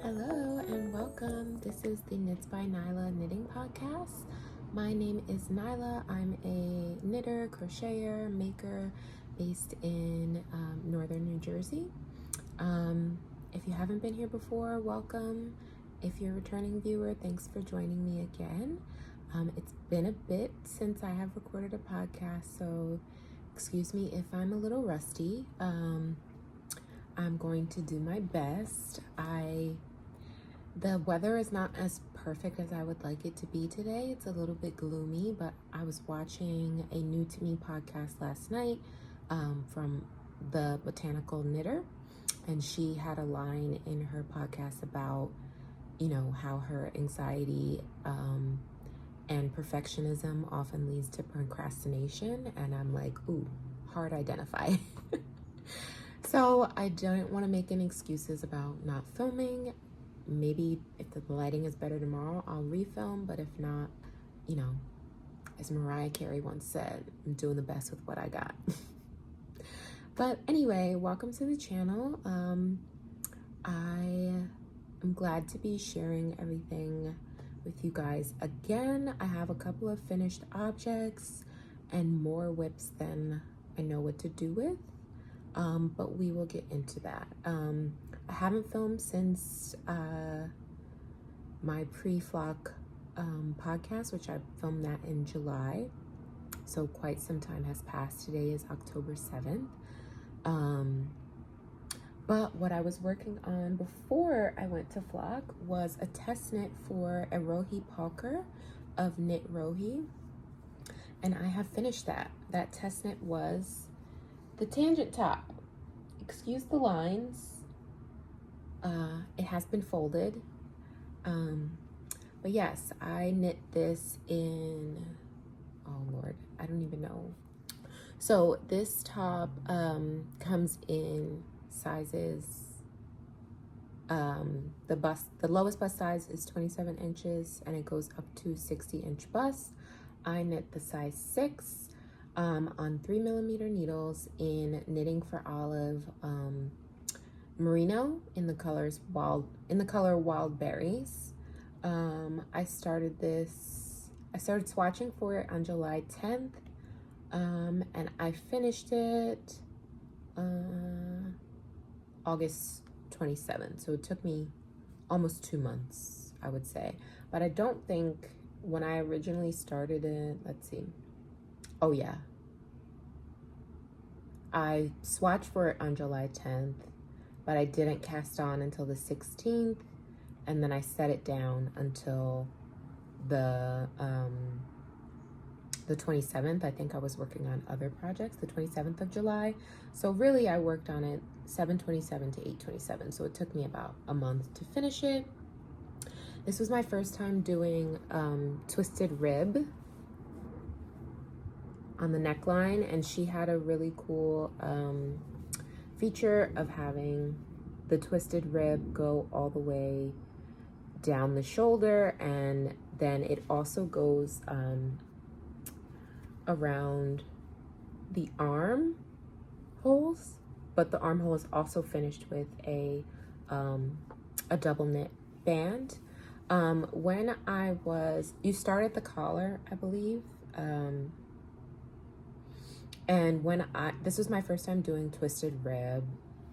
Hello and welcome. This is the Knits by Náyla knitting podcast. My name is Náyla. I'm a knitter, crocheter, maker based in northern New Jersey. If you haven't been here before, welcome. If you're a returning viewer, thanks for joining me again. It's been a bit since I have recorded a podcast, so excuse me if I'm a little rusty. I'm going to do my best. The weather is not as perfect as I would like it to be today. It's a little bit gloomy, but I was watching a New to Me podcast last night from the Botanical Knitter, and she had a line in her podcast about, how her anxiety and perfectionism often leads to procrastination, and I'm like, ooh, hard identify. So I don't want to make any excuses about not filming. Maybe if the lighting is better tomorrow, I'll refilm. But if not, as Mariah Carey once said, I'm doing the best with what I got. But anyway, welcome to the channel. I am glad to be sharing everything with you guys again. I have a couple of finished objects and more whips than I know what to do with. But we will get into that. I haven't filmed since my pre-flock podcast, which I filmed that in July. So quite some time has passed. Today is October 7th. But what I was working on before I went to flock was a test knit for a Rohi Palker of Knit Rohi. And I have finished that. That test knit was the tangent top. Excuse the lines. It has been folded. But yes, I knit this in, oh Lord, I don't even know. So this top comes in sizes, the lowest bust size is 27 inches and it goes up to 60-inch bust. I knit the size 6 on 3mm needles in Knitting for Olive merino in the color Wild Berries. I started swatching for it on July 10th, and I finished it August 27th. So it took me almost 2 months, I would say. But I don't think when I originally started it, let's see. Oh yeah, I swatched for it on July 10th, but I didn't cast on until the 16th, and then I set it down until the 27th. I think I was working on other projects, the 27th of July. So really I worked on it 7/27 to 8/27. So it took me about a month to finish it. This was my first time doing twisted rib on the neckline, and she had a really cool feature of having the twisted rib go all the way down the shoulder, and then it also goes around the arm holes, but the armhole is also finished with a double knit band. When you start at the collar, I believe, and this was my first time doing twisted rib,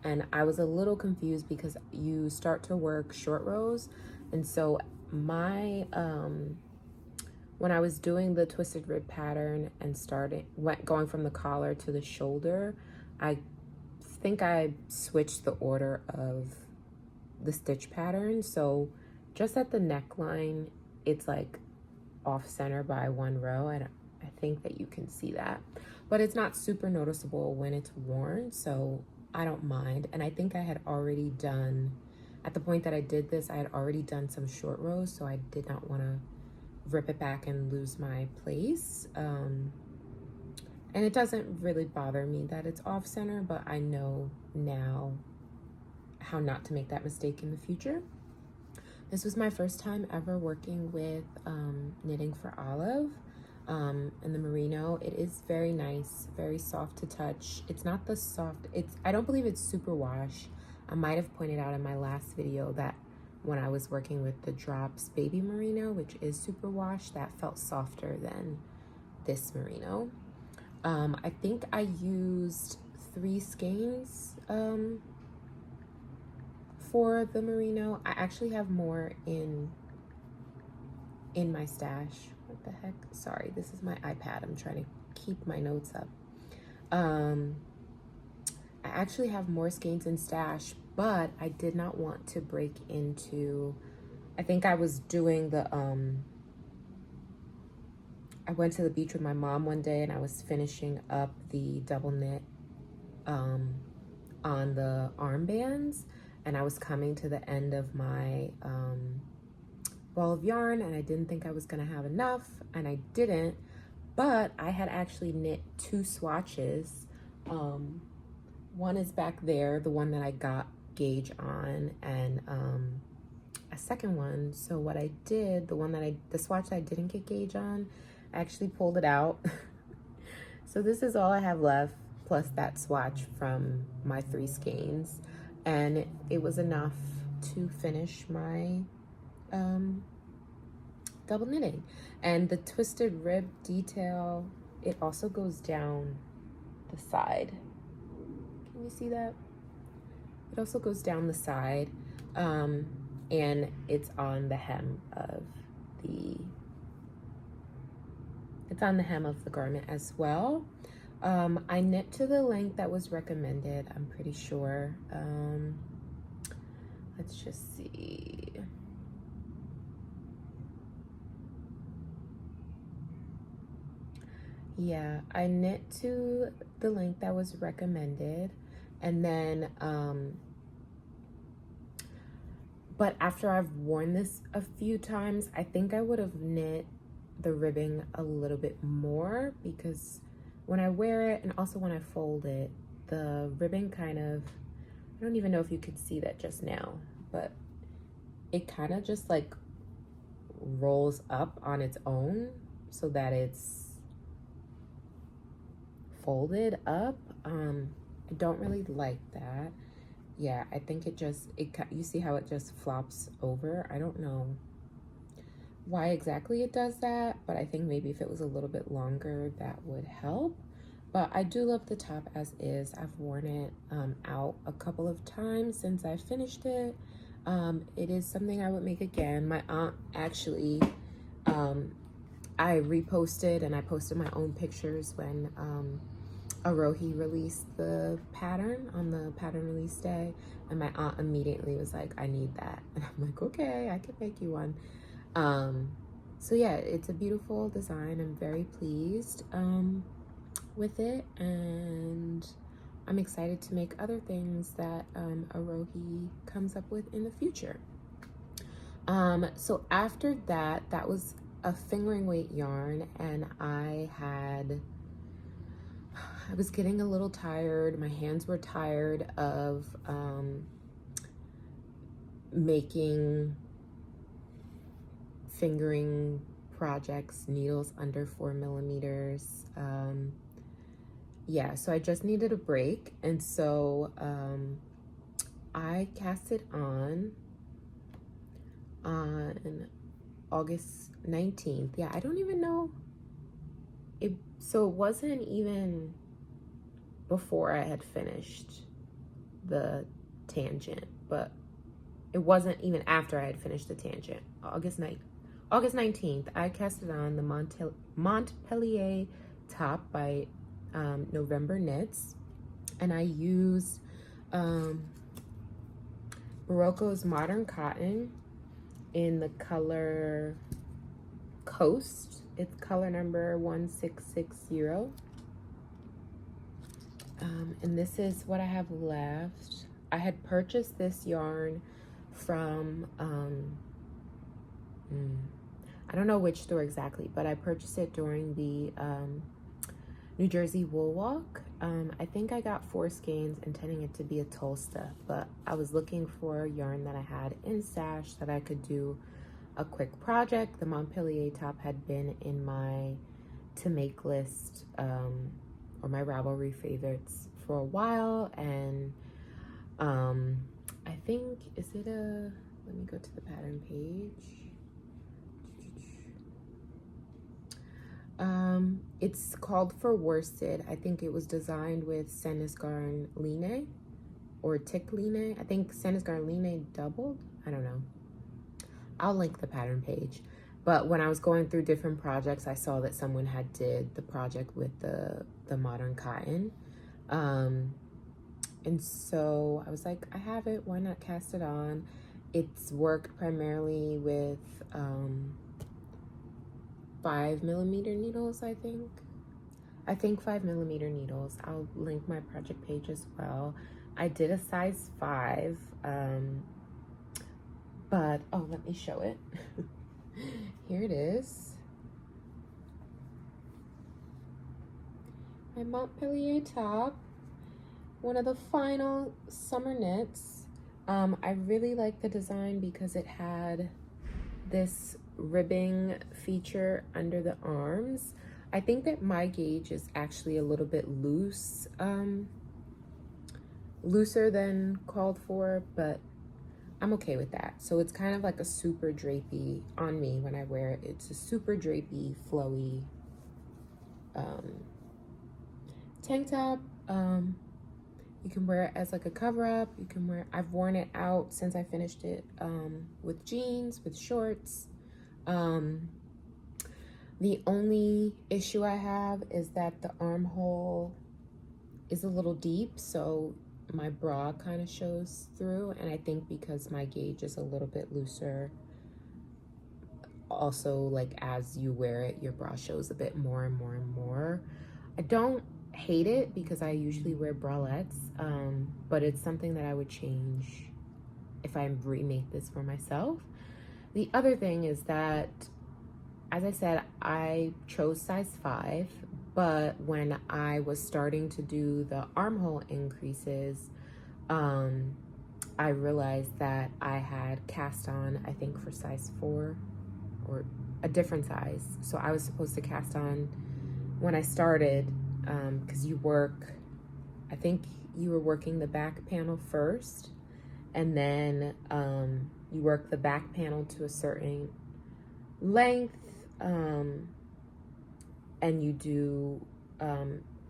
and I was a little confused because you start to work short rows, and so when I was doing the twisted rib pattern and going from the collar to the shoulder, I think I switched the order of the stitch pattern. So just at the neckline, it's like off center by 1 row. I think that you can see that, but it's not super noticeable when it's worn, so I don't mind. And I think I had already done, at the point that I did this, I had already done some short rows, so I did not want to rip it back and lose my place. And it doesn't really bother me that it's off center, but I know now how not to make that mistake in the future. This was my first time ever working with Knitting for Olive. And the merino, it is very nice, very soft to touch. It's not I don't believe it's super wash. I might have pointed out in my last video that when I was working with the Drops Baby Merino, which is superwash, that felt softer than this merino. I think I used 3 skeins for the merino. I actually have more in my stash. What the heck? Sorry, this is my iPad. I'm trying to keep my notes up. I actually have more skeins in stash, but I did not want to break into, I think I was doing the, I went to the beach with my mom one day and I was finishing up the double knit on the armbands, and I was coming to the end of my ball of yarn, and I didn't think I was gonna have enough, and I didn't, but I had actually knit 2 swatches. One is back there, the one that I got gauge on, and a second one. So what I did, the swatch that I didn't get gauge on, I actually pulled it out. So this is all I have left, plus that swatch from my 3 skeins, and it was enough to finish my double knitting. And the twisted rib detail, it also goes down the side. Can you see that? It also goes down the side, and it's on the hem of the garment as well. I knit to the length that was recommended, I'm pretty sure. Let's just see. Yeah, I knit to the length that was recommended, and then but after I've worn this a few times, I think I would have knit the ribbing a little bit more, because when I wear it and also when I fold it, the ribbing kind of, I don't even know if you could see that just now, but it kind of just like rolls up on its own so that it's folded up. I don't really like that. Yeah, I think you see how it just flops over? I don't know why exactly it does that, but I think maybe if it was a little bit longer, that would help. But I do love the top as is. I've worn it out a couple of times since I finished it. It is something I would make again. My aunt actually, I reposted and I posted my own pictures when Arohi released the pattern on the pattern release day, and my aunt immediately was like, I need that. And I'm like, okay, I can make you one. So yeah, it's a beautiful design. I'm very pleased with it, and I'm excited to make other things that Arohi comes up with in the future. So after that, that was a fingering weight yarn, and I was getting a little tired. My hands were tired of making fingering projects, needles under 4 millimeters. Yeah, so I just needed a break, and so I cast it on August 19th. Yeah, I don't even know it. So it wasn't even before I had finished the tangent, but it wasn't even after I had finished the tangent. August 19th, I cast it on the Montpellier top by November Knits, and I used Barocco's Modern Cotton in the color Coast. It's color number 1660. And this is what I have left. I had purchased this yarn from, I don't know which store exactly, but I purchased it during the New Jersey Wool Walk. I think I got 4 skeins intending it to be a Tolsta, but I was looking for yarn that I had in stash that I could do a quick project. The Montpellier top had been in my to make list, or my Ravelry favorites for a while, and I think, is it a let me go to the pattern page. It's called For Worsted. I think it was designed with Senisgarn Line or Tick Line. I think Senisgarn Line doubled. I don't know. I'll link the pattern page. But when I was going through different projects, I saw that someone had did the project with the modern cotton. And so I was like, I have it, why not cast it on? It's worked primarily with 5mm needles, I think 5mm needles. I'll link my project page as well. I did a size 5, but oh, let me show it. Here it is. My Montpellier top, one of the final summer knits. I really like the design because it had this ribbing feature under the arms. I think that my gauge is actually a little bit looser than called for, but I'm okay with that. So it's kind of like a super drapey on me when I wear it. It's a super drapey, flowy tank top. You can wear it as like a cover up. You can wear, I've worn it out since I finished it with jeans, with shorts. The only issue I have is that the armhole is a little deep, so my bra kind of shows through, and I think because my gauge is a little bit looser, also like as you wear it, your bra shows a bit more and more and more. I don't hate it because I usually wear bralettes, but it's something that I would change if I remake this for myself. The other thing is that, as I said, I chose size 5, but when I was starting to do the armhole increases, I realized that I had cast on, I think for size 4 or a different size. So I was supposed to cast on when I started, because you work, I think you were working the back panel first, and then you work the back panel to a certain length, and you do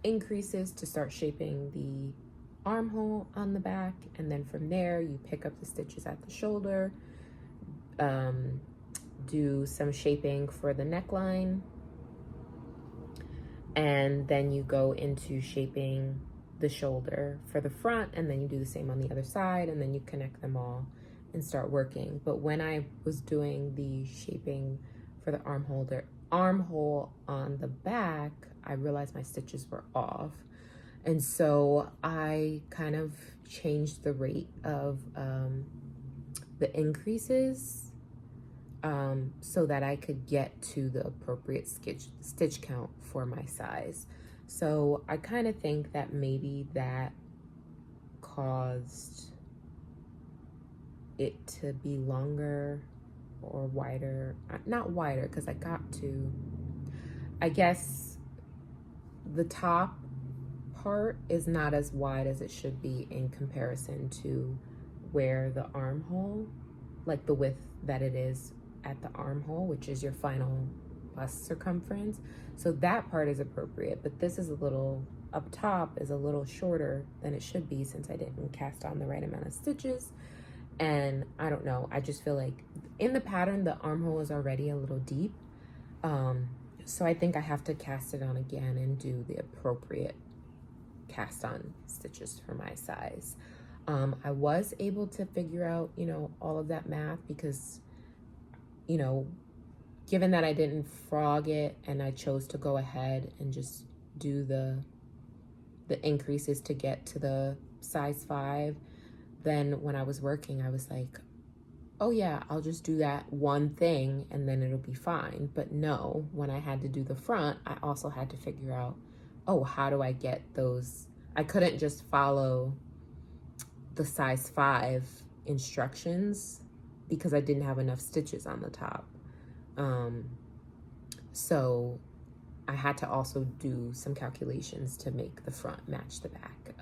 increases to start shaping the armhole on the back, and then from there you pick up the stitches at the shoulder, do some shaping for the neckline, and then you go into shaping the shoulder for the front, and then you do the same on the other side, and then you connect them all and start working. But when I was doing the shaping for the armhole on the back, I realized my stitches were off, and so I kind of changed the rate of the increases so that I could get to the appropriate stitch count for my size. So I kind of think that maybe that caused it to be longer or wider. Not wider, because I guess the top part is not as wide as it should be in comparison to where the armhole, like the width that it is at the armhole, which is your final bust circumference. So that part is appropriate, but this is a little, up top is a little shorter than it should be since I didn't cast on the right amount of stitches. And I don't know, I just feel like in the pattern, the armhole is already a little deep. So I think I have to cast it on again and do the appropriate cast on stitches for my size. I was able to figure out, all of that math because, given that I didn't frog it and I chose to go ahead and just do the increases to get to the size 5, then when I was working, I was like, oh yeah, I'll just do that one thing and then it'll be fine. But no, when I had to do the front, I also had to figure out, oh, how do I get those? I couldn't just follow the size 5 instructions because I didn't have enough stitches on the top. So I had to also do some calculations to make the front match the back,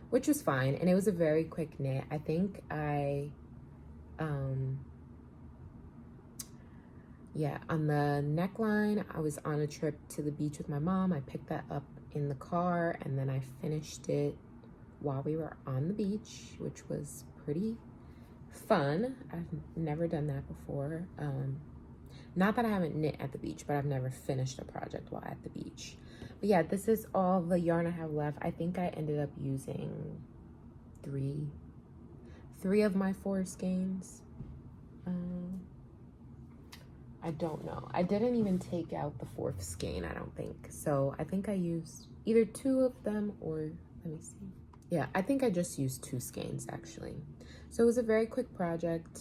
which was fine. And it was a very quick knit. I think I Yeah, on the neckline, I was on a trip to the beach with my mom. I picked that up in the car, and then I finished it while we were on the beach, which was pretty fun. I've never done that before. Not that I haven't knit at the beach, but I've never finished a project while at the beach. But yeah, this is all the yarn I have left. I think I ended up using three of my 4 skeins. I don't know. I didn't even take out the 4th skein, I don't think. So I think I used either 2 of them, or let me see. Yeah, I think I just used 2 skeins actually. So it was a very quick project.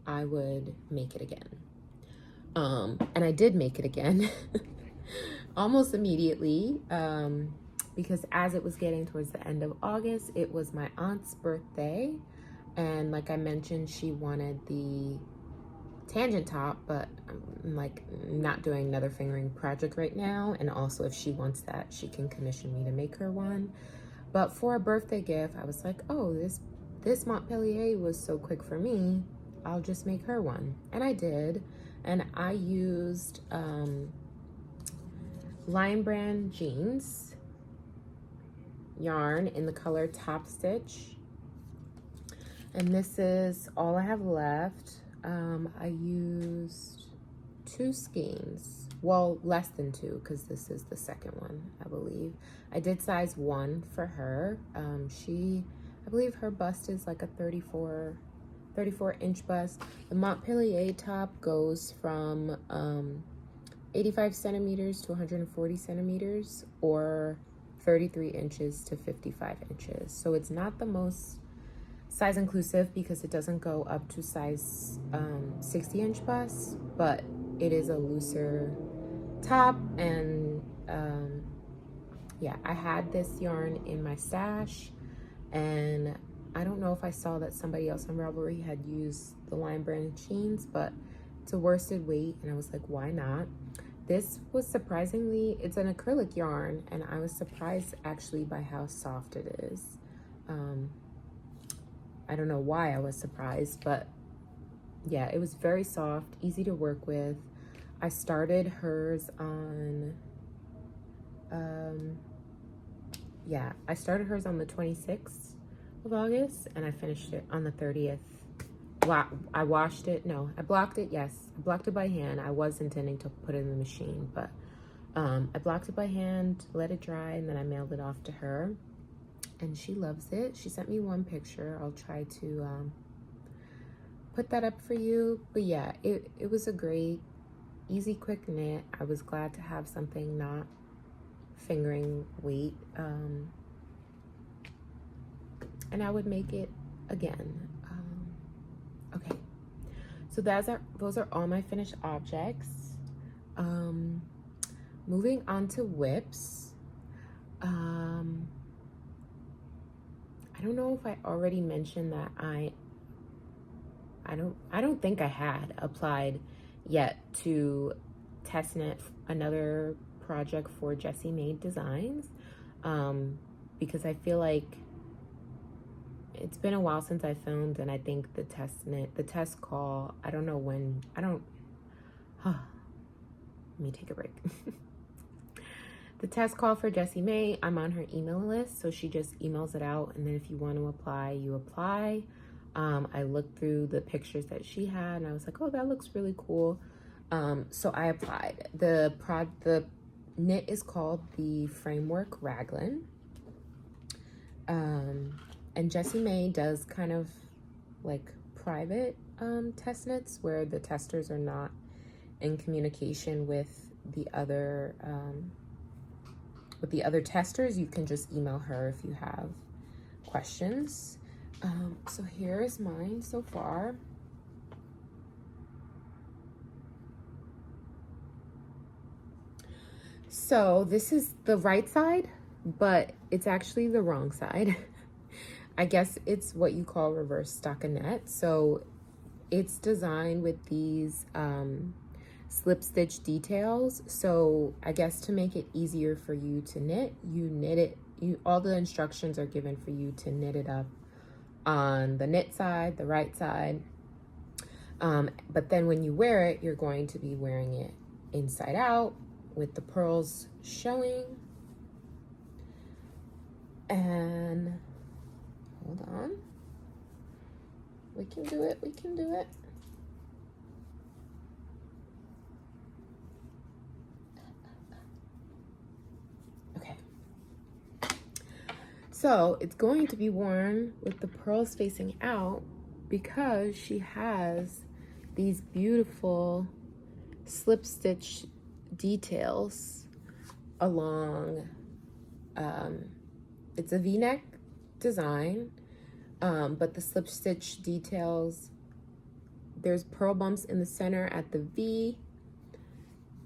I would make it again. And I did make it again almost immediately, because as it was getting towards the end of August, it was my aunt's birthday. And like I mentioned, she wanted the tangent top, but I'm like not doing another fingering project right now. And also if she wants that, she can commission me to make her one. But for a birthday gift, I was like, oh, this Montpellier was so quick for me, I'll just make her one. And I did. And I used Lion Brand jeans yarn in the color Top Stitch. And this is all I have left. I used 2 skeins. Well, less than 2, because this is the second one, I believe. I did size 1 for her. I believe her bust is like a 34-inch bust. The Montpellier top goes from 85 centimeters to 140 centimeters, or 33 inches to 55 inches. So it's not the most size inclusive because it doesn't go up to size 60-inch bust, but it is a looser top. And yeah, I had this yarn in my stash, and I don't know if I saw that somebody else on Ravelry had used the Lion Brand jeans, but it's a worsted weight, and I was like, why not? This was surprisingly, it's an acrylic yarn, and I was surprised actually by how soft it is. I don't know why I was surprised, but yeah, it was very soft, easy to work with. I started hers on, I started hers on the 26th of August, and I finished it on the 30th. I washed it, no, I blocked it, yes. I blocked it by hand. I was intending to put it in the machine, but I blocked it by hand, let it dry, and then I mailed it off to her. And she loves it. She sent me one picture. I'll try to put that up for you. But yeah, it was a great, easy, quick knit. I was glad to have something not fingering weight. And I would make it again. Okay, so those are all my finished objects. Moving on to whips. I don't know if I already mentioned that I don't think I had applied yet to test knit another project for DearJamieDesignsCo, because I feel like it's been a while since I filmed, and I think the test call, I don't know when, let me take a break. The test call for Jessie May, I'm on her email list, so she just emails it out, and then if you want to apply, you apply. I looked through the pictures that she had, and I was like, oh, that looks really cool. So I applied. The knit is called the Framework Raglan. And Jessie May does kind of like private test knits where the testers are not in communication with the other testers. You can just email her if you have questions. So here is mine so far. So this is the right side, but it's actually the wrong side. I guess it's what you call reverse stockinette. So it's designed with these slip stitch details. So I guess to make it easier for you to knit, you knit it, all the instructions are given for you to knit it up on the knit side, the right side, But then when you wear it, you're going to be wearing it inside out with the pearls showing. And hold on. We can do it. We can do it. Okay. So it's going to be worn with the pearls facing out because she has these beautiful slip stitch details along. It's a V-neck design, but the slip stitch details, there's pearl bumps in the center at the V.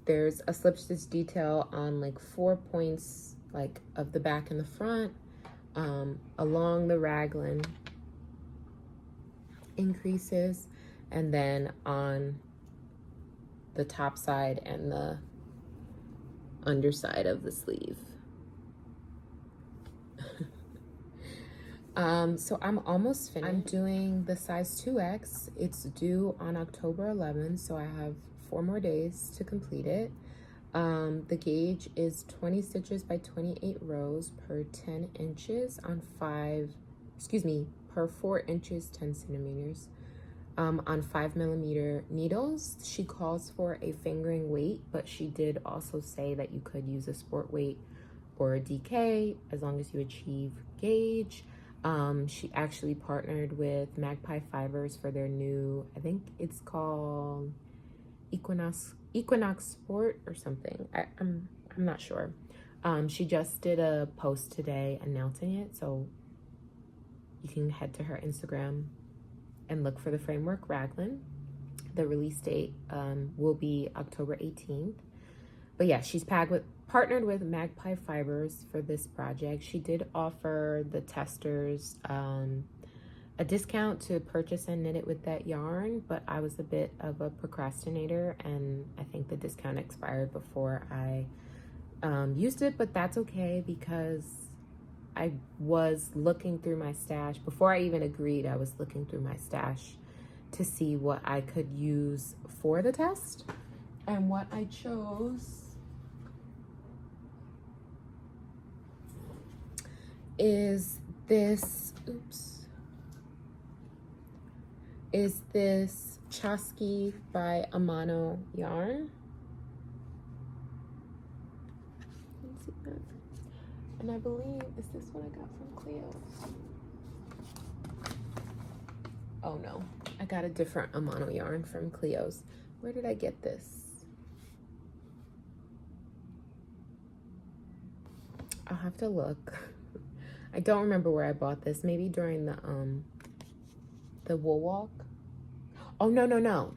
There's a slip stitch detail on like 4 points like of the back and the front, along the raglan increases, and then on the top side and the underside of the sleeve. So I'm almost finished. I'm doing the size 2X. It's due on October 11th, so I have 4 more days to complete it. The gauge is 20 stitches by 28 rows per 10 inches on per 4 inches, 10 centimeters, on 5mm needles. She calls for a fingering weight, but she did also say that you could use a sport weight or a DK as long as you achieve gauge. She actually partnered with Magpie Fibers for their new, I think it's called Equinox Sport or something. I'm not sure. She just did a post today announcing it, so you can head to her Instagram and look for the framework raglan. The release date will be October 18th. But yeah, she's partnered with Magpie Fibers for this project. She did offer the testers a discount to purchase and knit it with that yarn, but I was a bit of a procrastinator and I think the discount expired before I used it, but that's okay because I was looking through my stash. Before I even agreed, I was looking through my stash to see what I could use for the test. And what I chose is this, Chosky by Amano yarn. Let's see that. And I believe, is this what I got from Cleo's? Oh no, I got a different Amano yarn from Cleo's. Where did I get this? I'll have to look. I don't remember where I bought this. Maybe during the wool walk. Oh, no.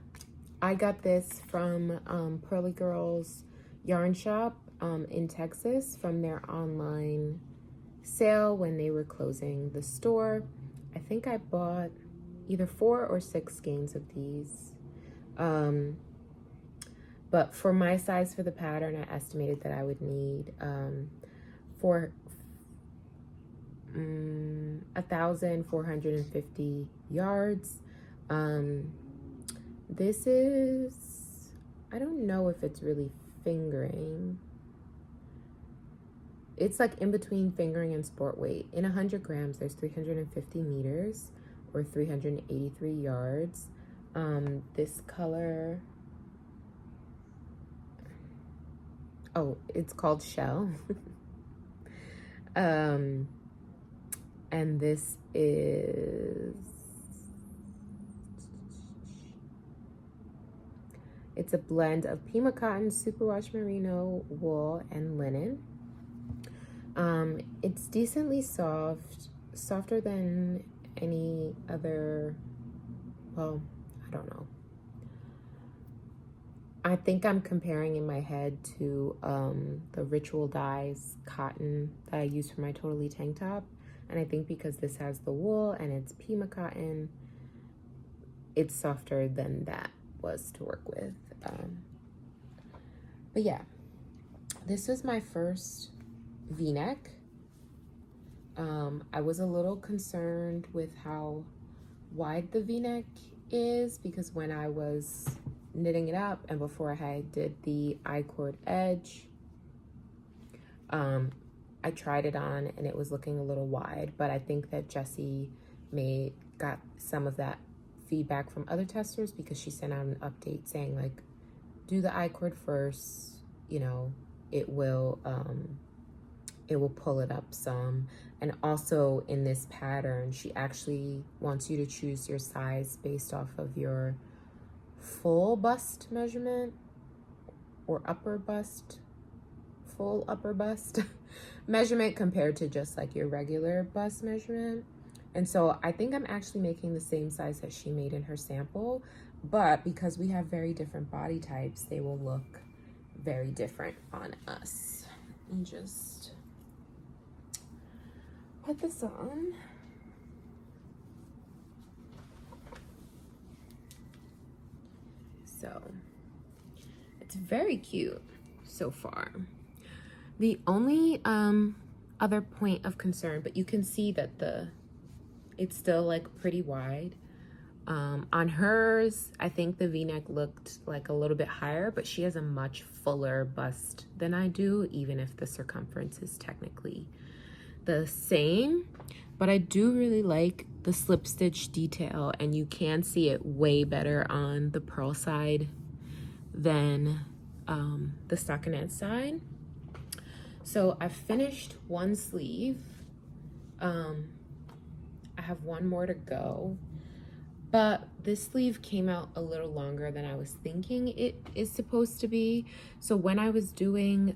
I got this from Pearly Girls Yarn Shop in Texas from their online sale when they were closing the store. I think I bought either 4 or 6 skeins of these. But for my size for the pattern, I estimated that I would need 1,450 yards. This is, I don't know if it's really fingering. It's like in between fingering and sport weight. In 100 grams, there's 350 meters or 383 yards. This color, oh, it's called Shell. And this is, it's a blend of Pima cotton, superwash merino wool, and linen. It's decently soft, softer than any other, well, I don't know. I think I'm comparing in my head to the Ritual Dyes cotton that I use for my Totally tank top. And I think because this has the wool and it's Pima cotton, it's softer than that was to work with. But yeah, this was my first V-neck. I was a little concerned with how wide the V-neck is, because when I was knitting it up and before I did the I-cord edge, I tried it on and it was looking a little wide, but I think that Jessie got some of that feedback from other testers, because she sent out an update saying, like, do the I-cord first, you know, it will pull it up some. And also in this pattern, she actually wants you to choose your size based off of your full bust measurement or upper bust, full upper bust measurement compared to just like your regular bust measurement. And so I think I'm actually making the same size that she made in her sample, but because we have very different body types, they will look very different on us. And just put this on. So it's very cute so far. The only other point of concern, but you can see that it's still like pretty wide. On hers, I think the V-neck looked like a little bit higher, but she has a much fuller bust than I do, even if the circumference is technically the same. But I do really like the slip stitch detail, and you can see it way better on the purl side than the stockinette side. So I finished one sleeve. I have one more to go, but this sleeve came out a little longer than I was thinking it is supposed to be. So when I was doing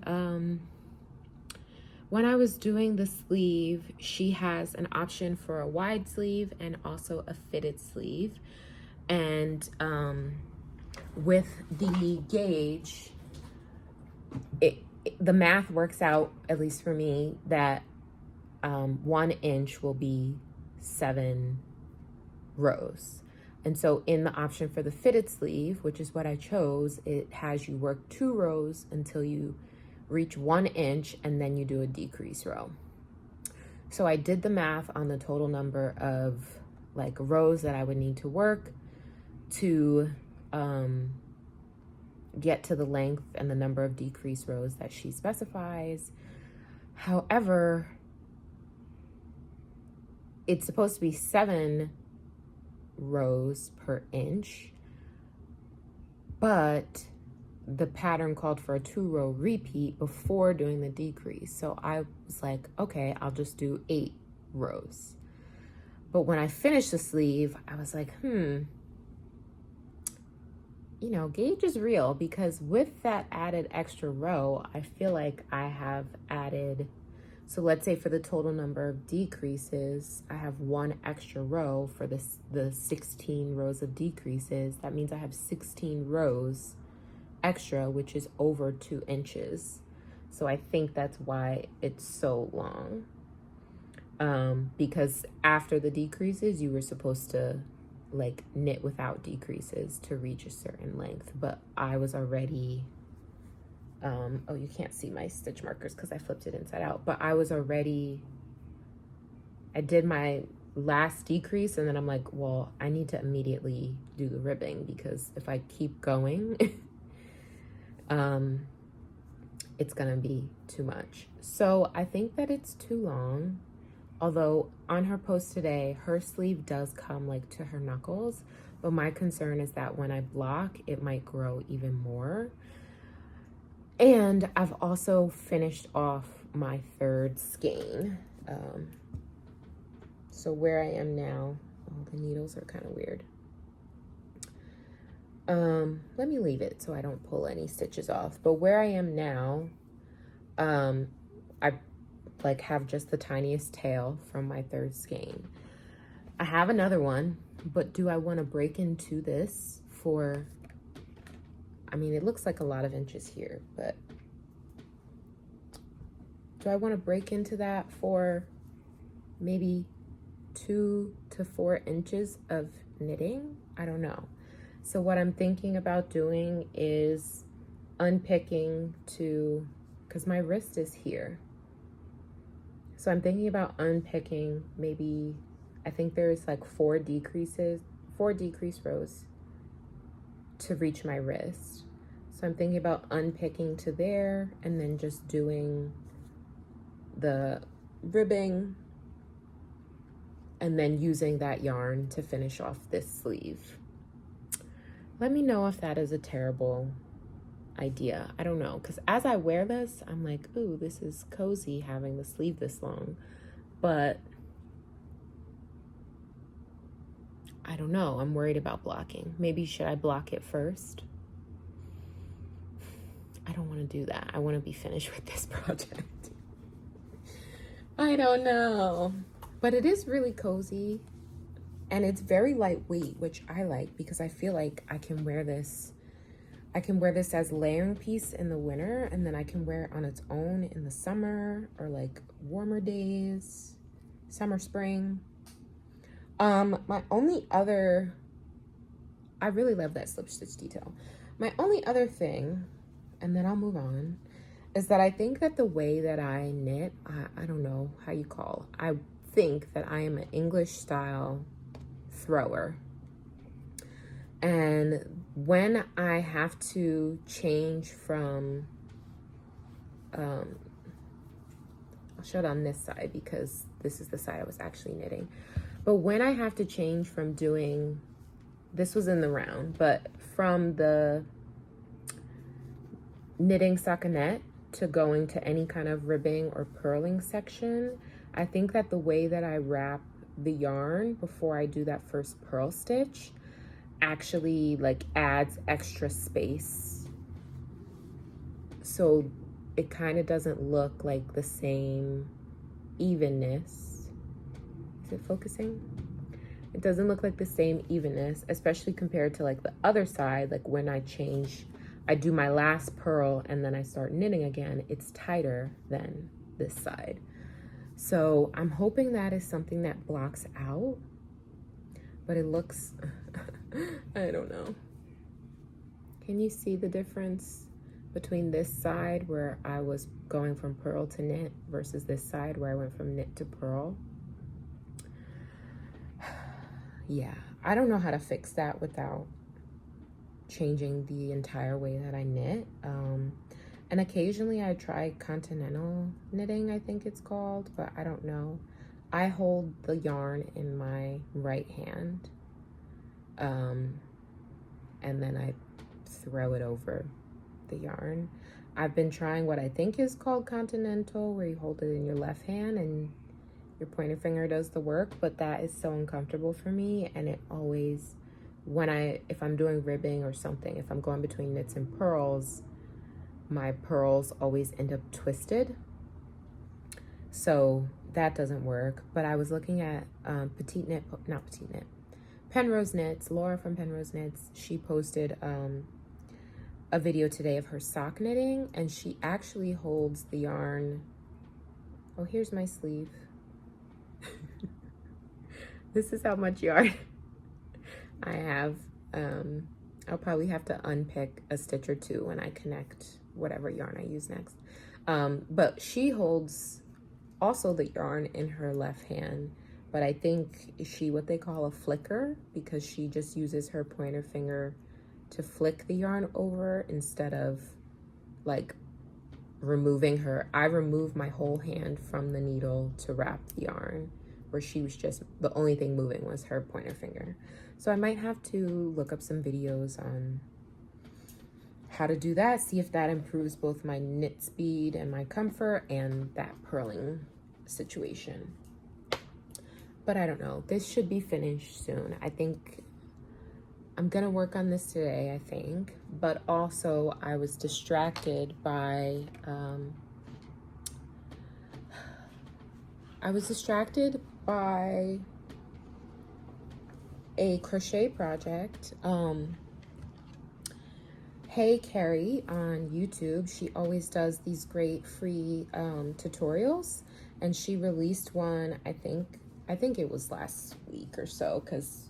the sleeve, she has an option for a wide sleeve and also a fitted sleeve. And with the gauge, the math works out, at least for me, that 1 inch will be 7 rows. And so in the option for the fitted sleeve, which is what I chose, it has you work 2 rows until you reach 1 inch, and then you do a decrease row. So I did the math on the total number of like rows that I would need to work to get to the length and the number of decrease rows that she specifies. However, it's supposed to be 7 rows per inch, but the pattern called for a 2-row repeat before doing the decrease. So I was like, okay, I'll just do 8 rows. But when I finished the sleeve, I was like, you know, gauge is real, because with that added extra row, I feel like I have added, so let's say for the total number of decreases, I have 1 extra row for the 16 rows of decreases. That means I have 16 rows extra, which is over 2 inches. So I think that's why it's so long. Because after the decreases, you were supposed to like knit without decreases to reach a certain length, but I was already, oh, you can't see my stitch markers because I flipped it inside out, but I did my last decrease, and then I'm like, well, I need to immediately do the ribbing, because if I keep going, it's gonna be too much. So I think that it's too long. Although on her post today, her sleeve does come like to her knuckles, but my concern is that when I block, it might grow even more. And I've also finished off my 3rd skein. So where I am now, oh, the needles are kind of weird. Let me leave it so I don't pull any stitches off. But where I am now, I like have just the tiniest tail from my 3rd skein. I have another one, but do I want to break into this for, I mean, it looks like a lot of inches here, but do I want to break into that for maybe 2 to 4 inches of knitting? I don't know. So what I'm thinking about doing is unpicking to, because my wrist is here. So I'm thinking about unpicking maybe, I think there's like 4 4 decrease rows to reach my wrist. So I'm thinking about unpicking to there and then just doing the ribbing and then using that yarn to finish off this sleeve. Let me know if that is a terrible idea. I don't know, because as I wear this, I'm like, ooh, this is cozy having the sleeve this long. But I don't know. I'm worried about blocking. Maybe should I block it first? I don't want to do that. I want to be finished with this project. I don't know. But it is really cozy. And it's very lightweight, which I like because I feel like I can wear this. I can wear this as layering piece in the winter, and then I can wear it on its own in the summer or warmer days, summer, spring. My only other, I really love that slip stitch detail. My only other thing, and then I'll move on, is that I think that the way that I knit, I don't know how you call, I think that I am an English style thrower. And when I have to change from, I'll show it on this side because this is the side I was actually knitting. But when I have to change from doing, this was in the round, but from the knitting stockinette to going to any kind of ribbing or purling section, I think that the way that I wrap the yarn before I do that first purl stitch actually adds extra space. So it kind of doesn't look like the same evenness. Is it focusing? It doesn't look like the same evenness, especially compared to the other side. When I change, I do my last purl and then I start knitting again, it's tighter than this side. So I'm hoping that is something that blocks out, but it looks, I don't know. Can you see the difference between this side where I was going from purl to knit versus this side where I went from knit to purl? Yeah, I don't know how to fix that without changing the entire way that I knit. And occasionally I try continental knitting, I think it's called, but I don't know. I hold the yarn in my right hand, and then I throw it over the yarn. I've been trying what I think is called continental, where you hold it in your left hand and your pointer finger does the work, but that is so uncomfortable for me, and it always, if I'm doing ribbing or something, if I'm going between knits and purls, my purls always end up twisted. So that doesn't work. But I was looking at Penrose Knits, Laura from Penrose Knits. She posted a video today of her sock knitting, and she actually holds the yarn. Oh, here's my sleeve. This is how much yarn I have. I'll probably have to unpick a stitch or two when I connect whatever yarn I use next. But she holds also the yarn in her left hand, but I think what they call a flicker, because she just uses her pointer finger to flick the yarn over instead of removing her. I removed my whole hand from the needle to wrap the yarn, where she was just, the only thing moving was her pointer finger. So I might have to look up some videos on how to do that, see if that improves both my knit speed and my comfort and that purling situation. But I don't know. This should be finished soon. I think I'm gonna work on this today, I think. But also I was distracted by a crochet project. Hey Carrie on YouTube, she always does these great free tutorials, and she released one, I think it was last week or so, because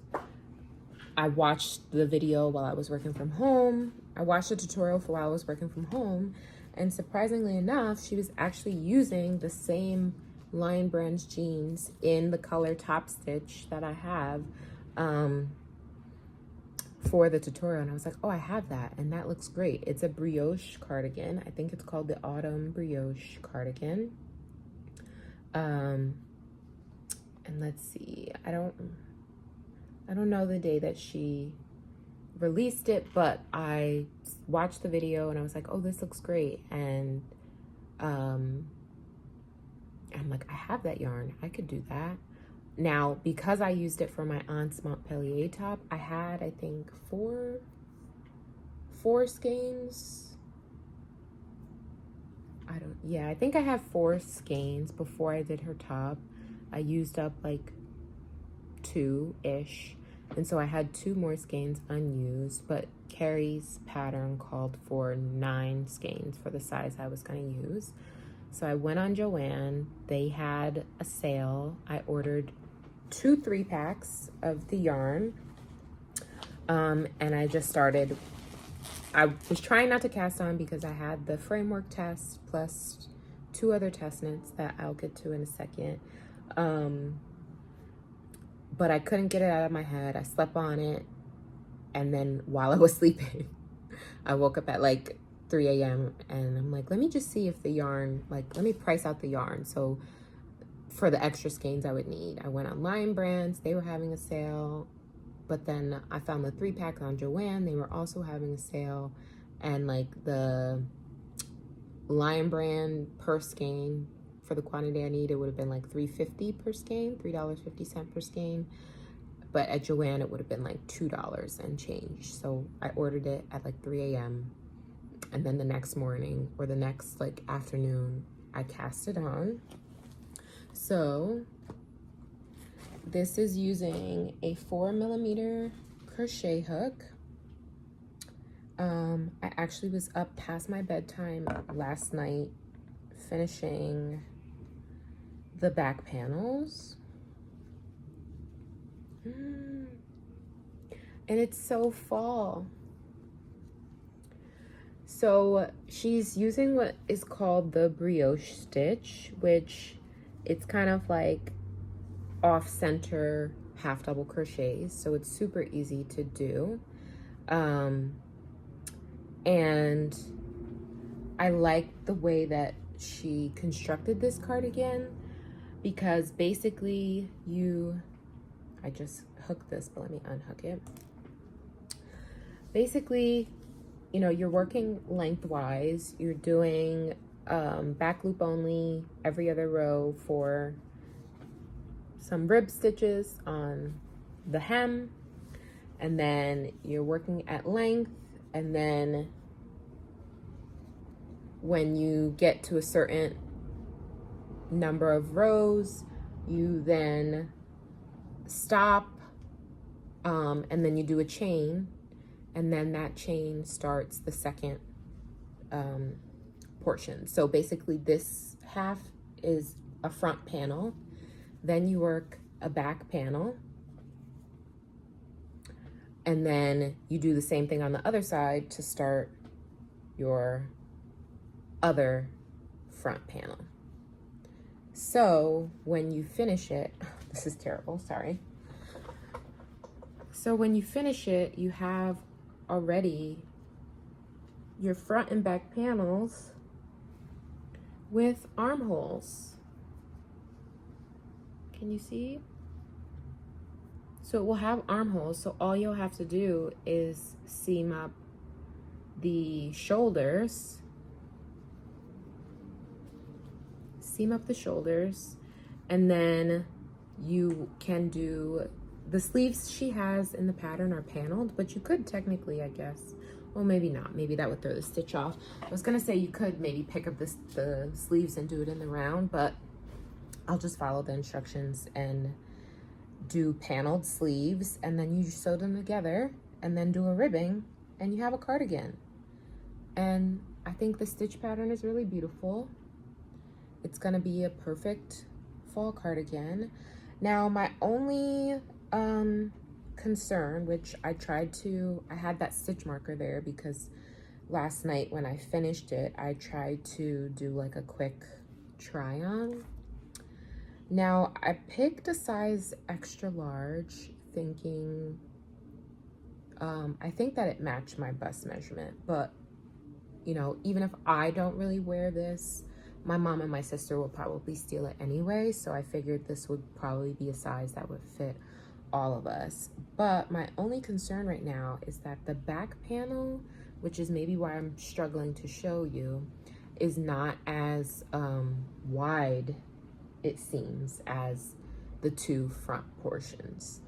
I watched the video while I was working from home. I watched the tutorial for while I was working from home, and surprisingly enough, she was actually using the same Lion Branch jeans in the color top stitch that I have. for the tutorial, and I was like, oh, I have that, and that looks great. It's a brioche cardigan. I think it's called the Autumn Brioche Cardigan. And let's see, I don't know the day that she released it, but I watched the video and I was like, oh, this looks great. And I'm like, I have that yarn, I could do that. Now, because I used it for my aunt's Montpellier top, I had, I think, four skeins. I think I have 4 skeins before I did her top. I used up like 2-ish. And so I had 2 more skeins unused, but Carrie's pattern called for 9 skeins for the size I was gonna use. So I went on Joann. They had a sale. I ordered 2 3-packs of the yarn. And I just started. I was trying not to cast on because I had the framework test plus 2 other test knits that I'll get to in a second. But I couldn't get it out of my head. I slept on it. And then while I was sleeping, I woke up at like 3 a.m. and I'm like, let me just see if the yarn, like, let me price out the yarn. So for the extra skeins I would need, I went on Lion Brands. They were having a sale. But then I found the 3-pack on Joann. They were also having a sale. And like the Lion Brand per skein, for the quantity I need, it would have been like $3.50 per skein, $3.50 per skein. But at Joann, it would have been like $2 and change. So I ordered it at like 3 a.m. And then the next morning or the next like afternoon, I cast it on. So this is using a 4mm crochet hook. I actually was up past my bedtime last night finishing the back panels. And it's so fall. So she's using what is called the brioche stitch, which it's kind of like off-center half double crochets, so it's super easy to do. And I like the way that she constructed this cardigan, because basically I just hooked this, but let me unhook it. Basically, you know, you're working lengthwise. You're doing back loop only every other row for some rib stitches on the hem, and then you're working at length, and then when you get to a certain number of rows, you then stop, and then you do a chain, and then that chain starts the second portion. So basically this half is a front panel, then you work a back panel, and then you do the same thing on the other side to start your other front panel. So when you finish it, this is terrible, sorry. So when you finish it, you have already your front and back panels with armholes. Can you see? So it will have armholes, so all you'll have to do is seam up the shoulders. Seam up the shoulders, and then you can do the sleeves she has in the pattern are paneled, but you could technically, I guess, well, maybe not, maybe that would throw the stitch off. I was gonna say you could maybe pick up the sleeves and do it in the round, but I'll just follow the instructions and do paneled sleeves, and then you sew them together and then do a ribbing, and you have a cardigan. And I think the stitch pattern is really beautiful. It's gonna be a perfect fall cardigan. Now, my only concern, which I had that stitch marker there because last night when I finished it, I tried to do like a quick try on. Now, I picked a size extra large thinking I think that it matched my bust measurement, but you know, even if I don't really wear this, my mom and my sister will probably steal it anyway, so I figured this would probably be a size that would fit all of us. But my only concern right now is that the back panel, which is maybe why I'm struggling to show you, is not as wide, it seems, as the two front portions.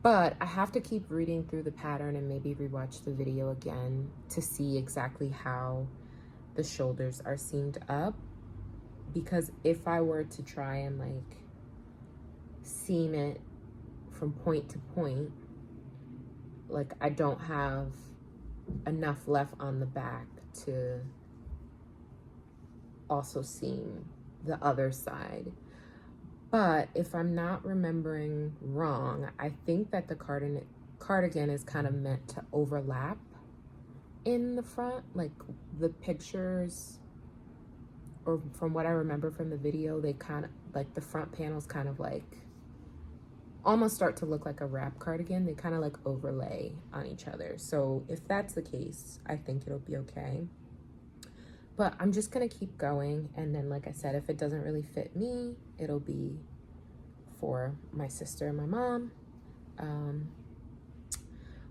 But I have to keep reading through the pattern and maybe rewatch the video again to see exactly how the shoulders are seamed up, because if I were to try and like seam it from point to point, like I don't have enough left on the back to also seam the other side. But if I'm not remembering wrong, I think that the cardigan is kind of meant to overlap in the front. Like the pictures, or from what I remember from the video, they kind of like the front panels kind of like almost start to look like a wrap cardigan. They kind of like overlay on each other. So if that's the case, I think it'll be okay. But I'm just gonna keep going, and then like I said, if it doesn't really fit me, it'll be for my sister and my mom.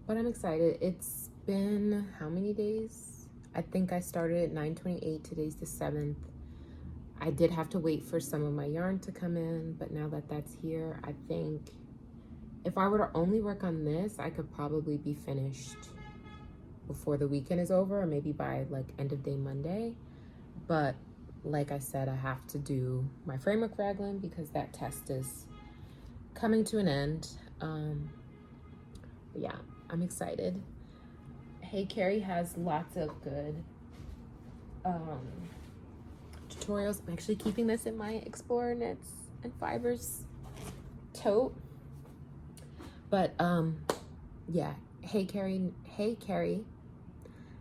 But I'm excited. It's been how many days? I think I started at 9/28, today's the 7th. I did have to wait for some of my yarn to come in, but now that that's here, I think if I were to only work on this, I could probably be finished before the weekend is over, or maybe by like end of day Monday. But like I said, I have to do my framework raglan because that test is coming to an end. But yeah, I'm excited. Hey Carrie has lots of good tutorials. I'm actually keeping this in my Explorer Knits and Fibers tote. But yeah, Hey Carrie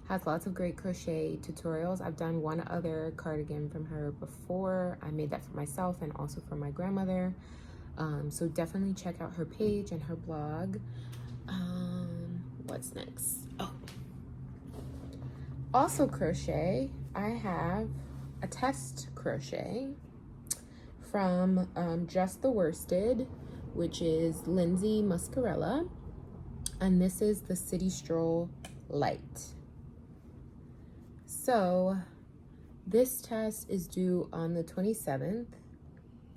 has lots of great crochet tutorials. I've done one other cardigan from her before. I made that for myself and also for my grandmother. So definitely check out her page and her blog. What's next? Oh, also crochet. I have a test crochet from Just the Worsted, which is Lindsay Muscarella. And this is the City Stroll Light. So this test is due on the 27th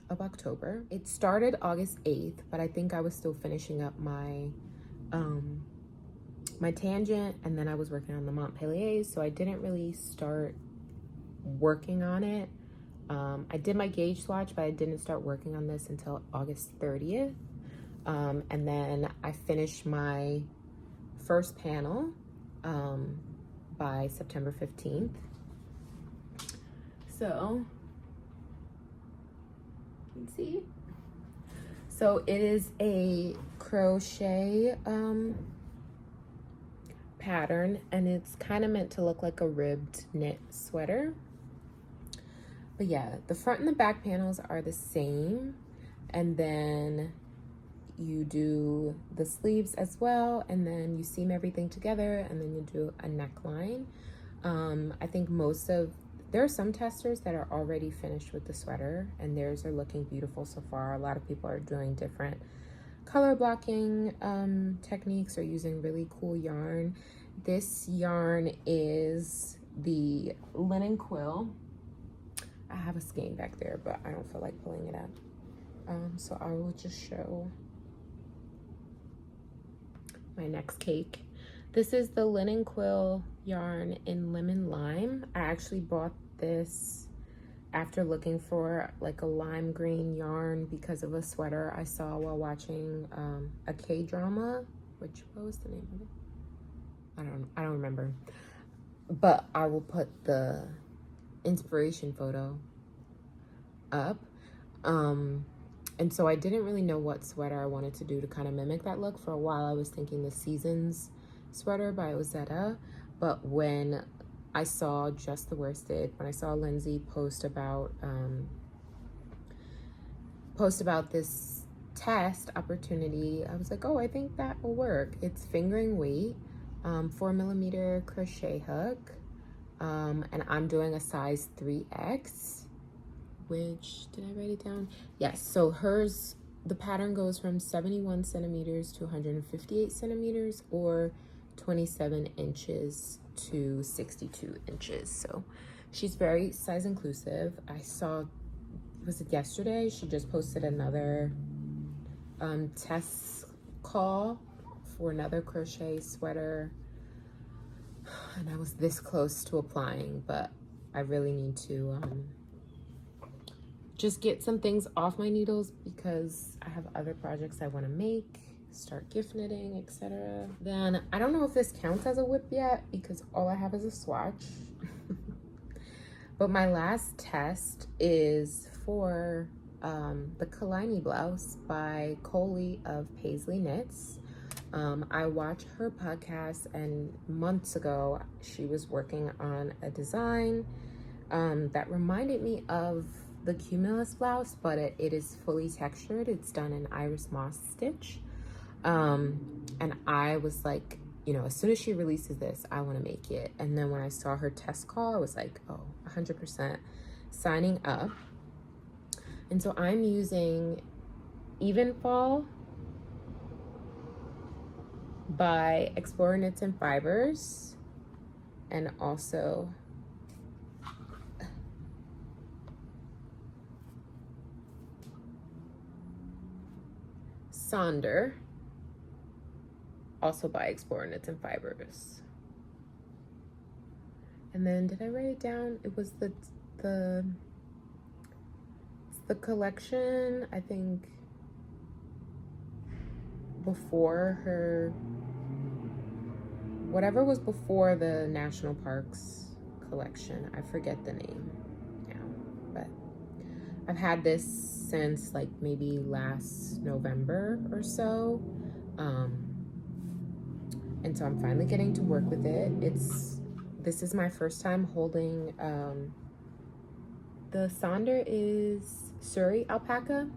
of October. It started August 8th, but I think I was still finishing up my my tangent, and then I was working on the Montpellier, so I didn't really start working on it. I did my gauge swatch, but I didn't start working on this until August 30th. And then I finished my first panel by September 15th. So, you can see. So it is a crochet pattern, and it's kind of meant to look like a ribbed knit sweater. But yeah, the front and the back panels are the same, and then you do the sleeves as well, and then you seam everything together, and then you do a neckline. I think there are some testers that are already finished with the sweater, and theirs are looking beautiful so far. A lot of people are doing different color blocking techniques or using really cool yarn. This yarn is the linen quill. I have a skein back there, but I don't feel like pulling it up. So I will just show my next cake. This is the linen quill yarn in lemon lime. I actually bought this after looking for like a lime green yarn because of a sweater I saw while watching a K-drama. What was the name of it? I don't remember. But I will put the inspiration photo up. And so I didn't really know what sweater I wanted to do to kind of mimic that look. For a while I was thinking the Seasons sweater by Ozetta, but when I saw Just the Worsted, when I saw Lindsay post about this test opportunity, I was like, oh, I think that will work. It's fingering weight, 4mm crochet hook, and I'm doing a size 3X, which, did I write it down? Yes, so hers, the pattern goes from 71 centimeters to 158 centimeters, or 27 inches to 62 inches. So she's very size inclusive. I saw, was it yesterday? She just posted another test call for another crochet sweater, and I was this close to applying, but I really need to just get some things off my needles because I have other projects I want to make, start gift knitting, etc. Then I don't know if this counts as a whip yet because all I have is a swatch. But my last test is for the Kalani blouse by Coley of Paisley Knits. I watched her podcast, and months ago she was working on a design that reminded me of the Cumulus blouse, but it is fully textured. It's done in Iris Moss stitch. And I was like, you know, as soon as she releases this, I want to make it. And then when I saw her test call, I was like, oh, 100% signing up. And so I'm using Even Fall by Explorer Knits and Fibers, and also Sonder, also by Explorer Knits and Fibers. And then, did I write it down? It was the collection, I think, before her, whatever was before the National Parks collection. I forget the name now, but I've had this since like maybe last November or so. And so I'm finally getting to work with it. This is my first time holding, the Sonder is Surrey alpaca,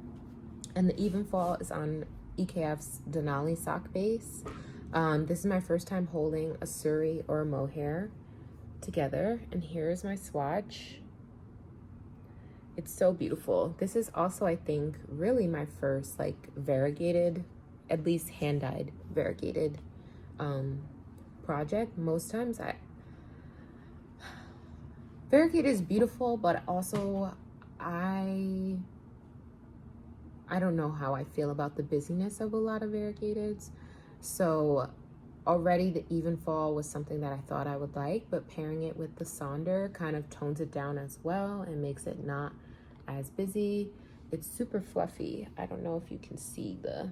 and the Even Fall is on EKF's Denali sock base. This is my first time holding a Surrey or a mohair together, and here's my swatch. It's so beautiful. This is also, I think, really my first like variegated, at least hand-dyed variegated project. Most times variegated is beautiful, but also I don't know how I feel about the busyness of a lot of variegateds. So already the Even Fall was something that I thought I would like, but pairing it with the Sonder kind of tones it down as well and makes it not as busy. It's super fluffy. I don't know if you can see the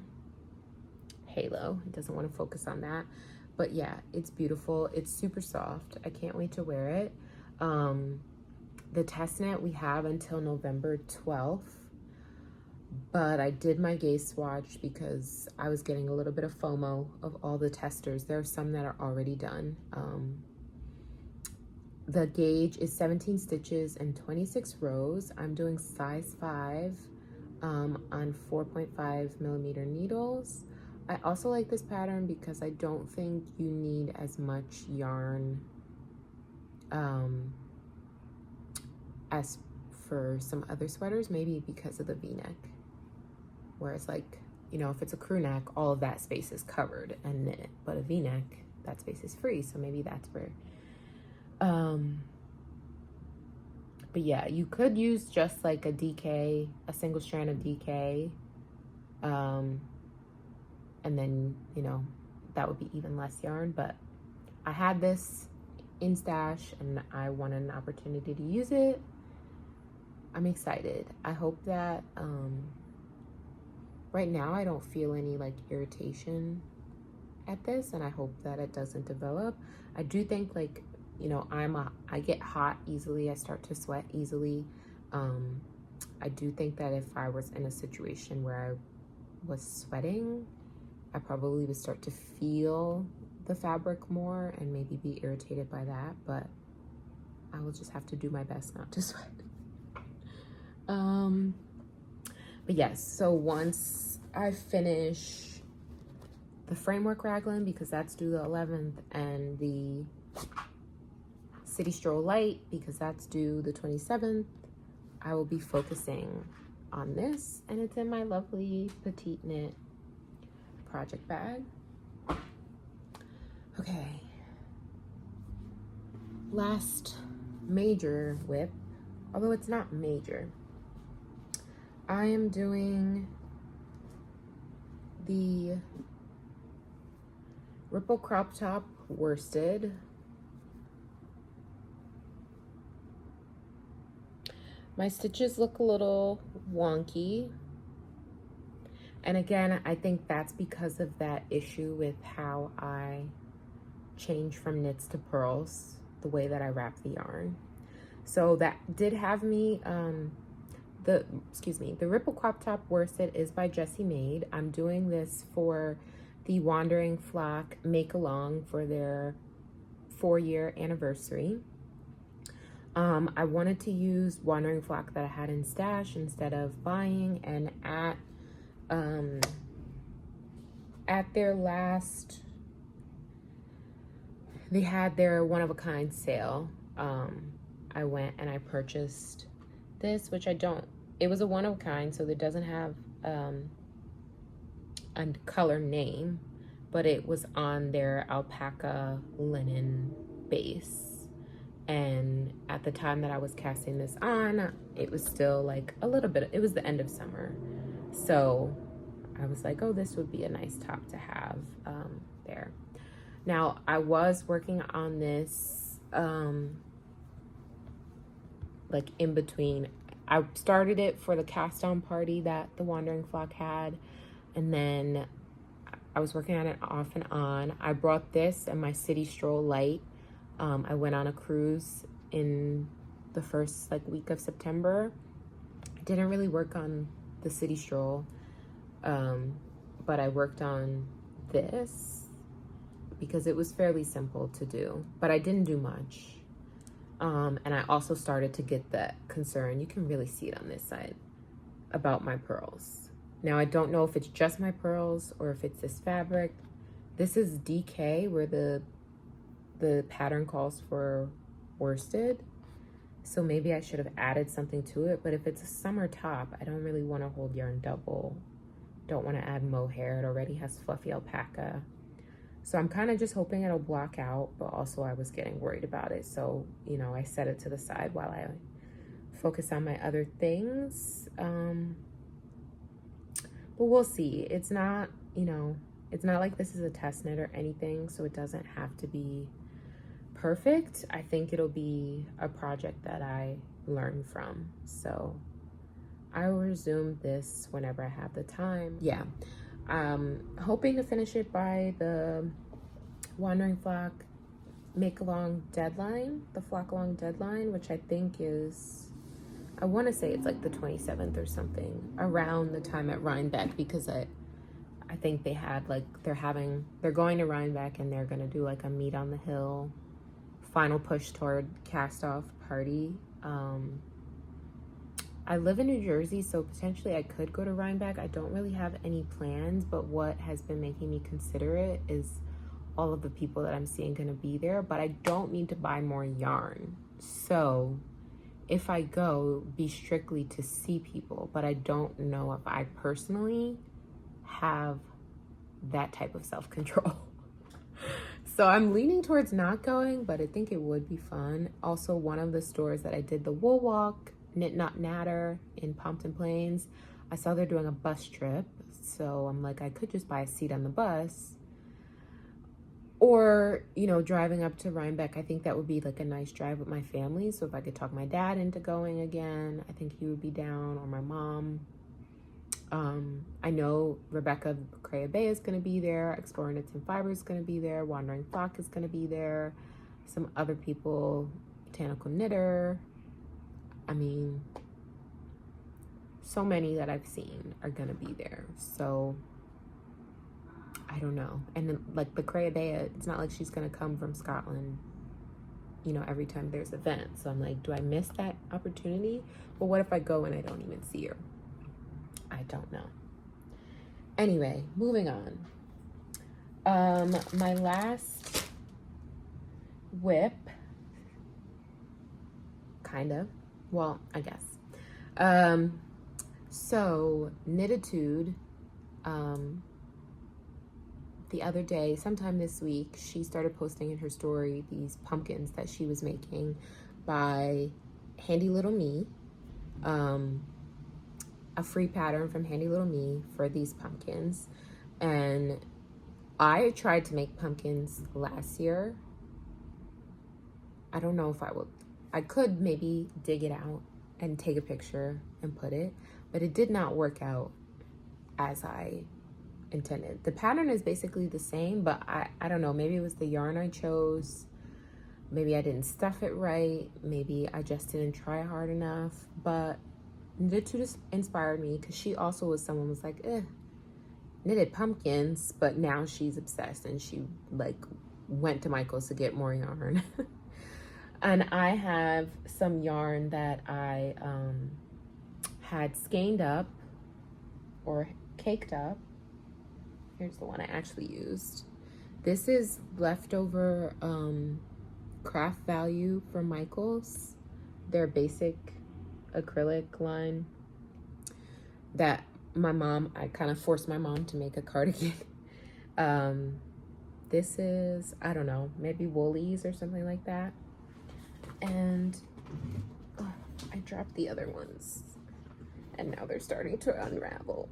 halo. It doesn't want to focus on that. But yeah, it's beautiful. It's super soft. I can't wait to wear it. The test knit we have until November 12th. But I did my gaze swatch because I was getting a little bit of FOMO of all the testers. There are some that are already done. The gauge is 17 stitches and 26 rows. I'm doing size 5 on 4.5mm needles. I also like this pattern because I don't think you need as much yarn as for some other sweaters, maybe because of the v-neck. Whereas, like, you know, if it's a crew neck, all of that space is covered and knit, but a v-neck, that space is free, so maybe that's where. But yeah, you could use just like a DK, a single strand of DK, and then, you know, that would be even less yarn. But I had this in stash and I wanted an opportunity to use it. I'm excited. I hope that right now I don't feel any like irritation at this, and I hope that it doesn't develop. I do think, like, you know, I get hot easily. I start to sweat easily. I do think that if I was in a situation where I was sweating, I probably would start to feel the fabric more and maybe be irritated by that, but I will just have to do my best not to sweat. But yes, so once I finish the framework raglan because that's due the 11th, and the City Stroll Light because that's due the 27th, I will be focusing on this, and it's in my lovely petite knit project bag. Okay. Last major whip, although it's not major, I am doing the Ripple Crop Top worsted. My stitches look a little wonky. And again, I think that's because of that issue with how I change from knits to purls, the way that I wrap the yarn. So that did have me, the Ripple Crop Top worsted is by Jessie Made. I'm doing this for the Wandering Flock Make Along for their 4-year anniversary. I wanted to use Wandering Flock that I had in stash instead of buying, and at their last, they had their one-of-a-kind sale. I went and I purchased this, which it was a one-of-a-kind, so it doesn't have a color name, but it was on their alpaca linen base. And at the time that I was casting this on, it was still like a little bit, it was the end of summer. So I was like, oh, this would be a nice top to have there. Now, I was working on this like in between. I started it for the cast on party that the Wandering Flock had, and then I was working on it off and on. I brought this and my City Stroll Light. I went on a cruise in the first week of September. I didn't really work on the City Stroll, but I worked on this because it was fairly simple to do, but I didn't do much. And I also started to get that concern, you can really see it on this side, about my purls. Now, I don't know if it's just my purls or if it's this fabric. This is DK, where the pattern calls for worsted. So maybe I should have added something to it, but if it's a summer top, I don't really want to hold yarn double. Don't want to add mohair, it already has fluffy alpaca. So I'm kind of just hoping it'll block out, but also I was getting worried about it. So, you know, I set it to the side while I focus on my other things. But we'll see. It's not, you know, it's not like this is a test knit or anything, so it doesn't have to be perfect. I think it'll be a project that I learn from. So I will resume this whenever I have the time. Yeah. Hoping to finish it by the Wandering Flock Make Along deadline, the Flock Along deadline, which I think is, I want to say it's like the 27th or something, around the time at Rhinebeck, because I think they had they're going to Rhinebeck and they're going to do like a meet on the hill, final push toward cast off party. I live in New Jersey, so potentially I could go to Rhinebeck. I don't really have any plans, but what has been making me consider it is all of the people that I'm seeing gonna be there, but I don't need to buy more yarn. So if I go, be strictly to see people, but I don't know if I personally have that type of self-control. So I'm leaning towards not going, but I think it would be fun. Also, one of the stores that I did the wool walk, Knit Not Natter in Pompton Plains, I saw they're doing a bus trip, so I'm like, I could just buy a seat on the bus, or, you know, driving up to Rhinebeck. I think that would be like a nice drive with my family, so if I could talk my dad into going again, I think he would be down, or my mom. I know Rebecca Crea-Bay is going to be there, Exploring Knits and Fibers is going to be there, Wandering Flock is going to be there, some other people, Botanical Knitter. I mean, so many that I've seen are gonna be there. So I don't know. And then, like, the Crea-Bay, it's not like she's gonna come from Scotland, you know, every time there's an event. So I'm like, do I miss that opportunity? Well, what if I go and I don't even see her? I don't know. Anyway, moving on. My last whip, kind of, well, I guess. So Knititude, the other day, sometime this week, she started posting in her story these pumpkins that she was making by Handy Little Me, a free pattern from Handy Little Me for these pumpkins. And I tried to make pumpkins last year. I don't know if I could maybe dig it out and take a picture and put it, but it did not work out as I intended. The pattern is basically the same, but I don't know, maybe it was the yarn I chose, maybe I didn't stuff it right, maybe I just didn't try hard enough. But Knititude inspired me because she also was someone who was like, knitted pumpkins, but now she's obsessed and she like went to Michael's to get more yarn. And I have some yarn that I had skeined up or caked up. Here's the one I actually used. This is leftover craft value from Michael's, their basic acrylic line that I kind of forced my mom to make a cardigan. This is, I don't know, maybe Woolies or something like that. And I dropped the other ones and now they're starting to unravel.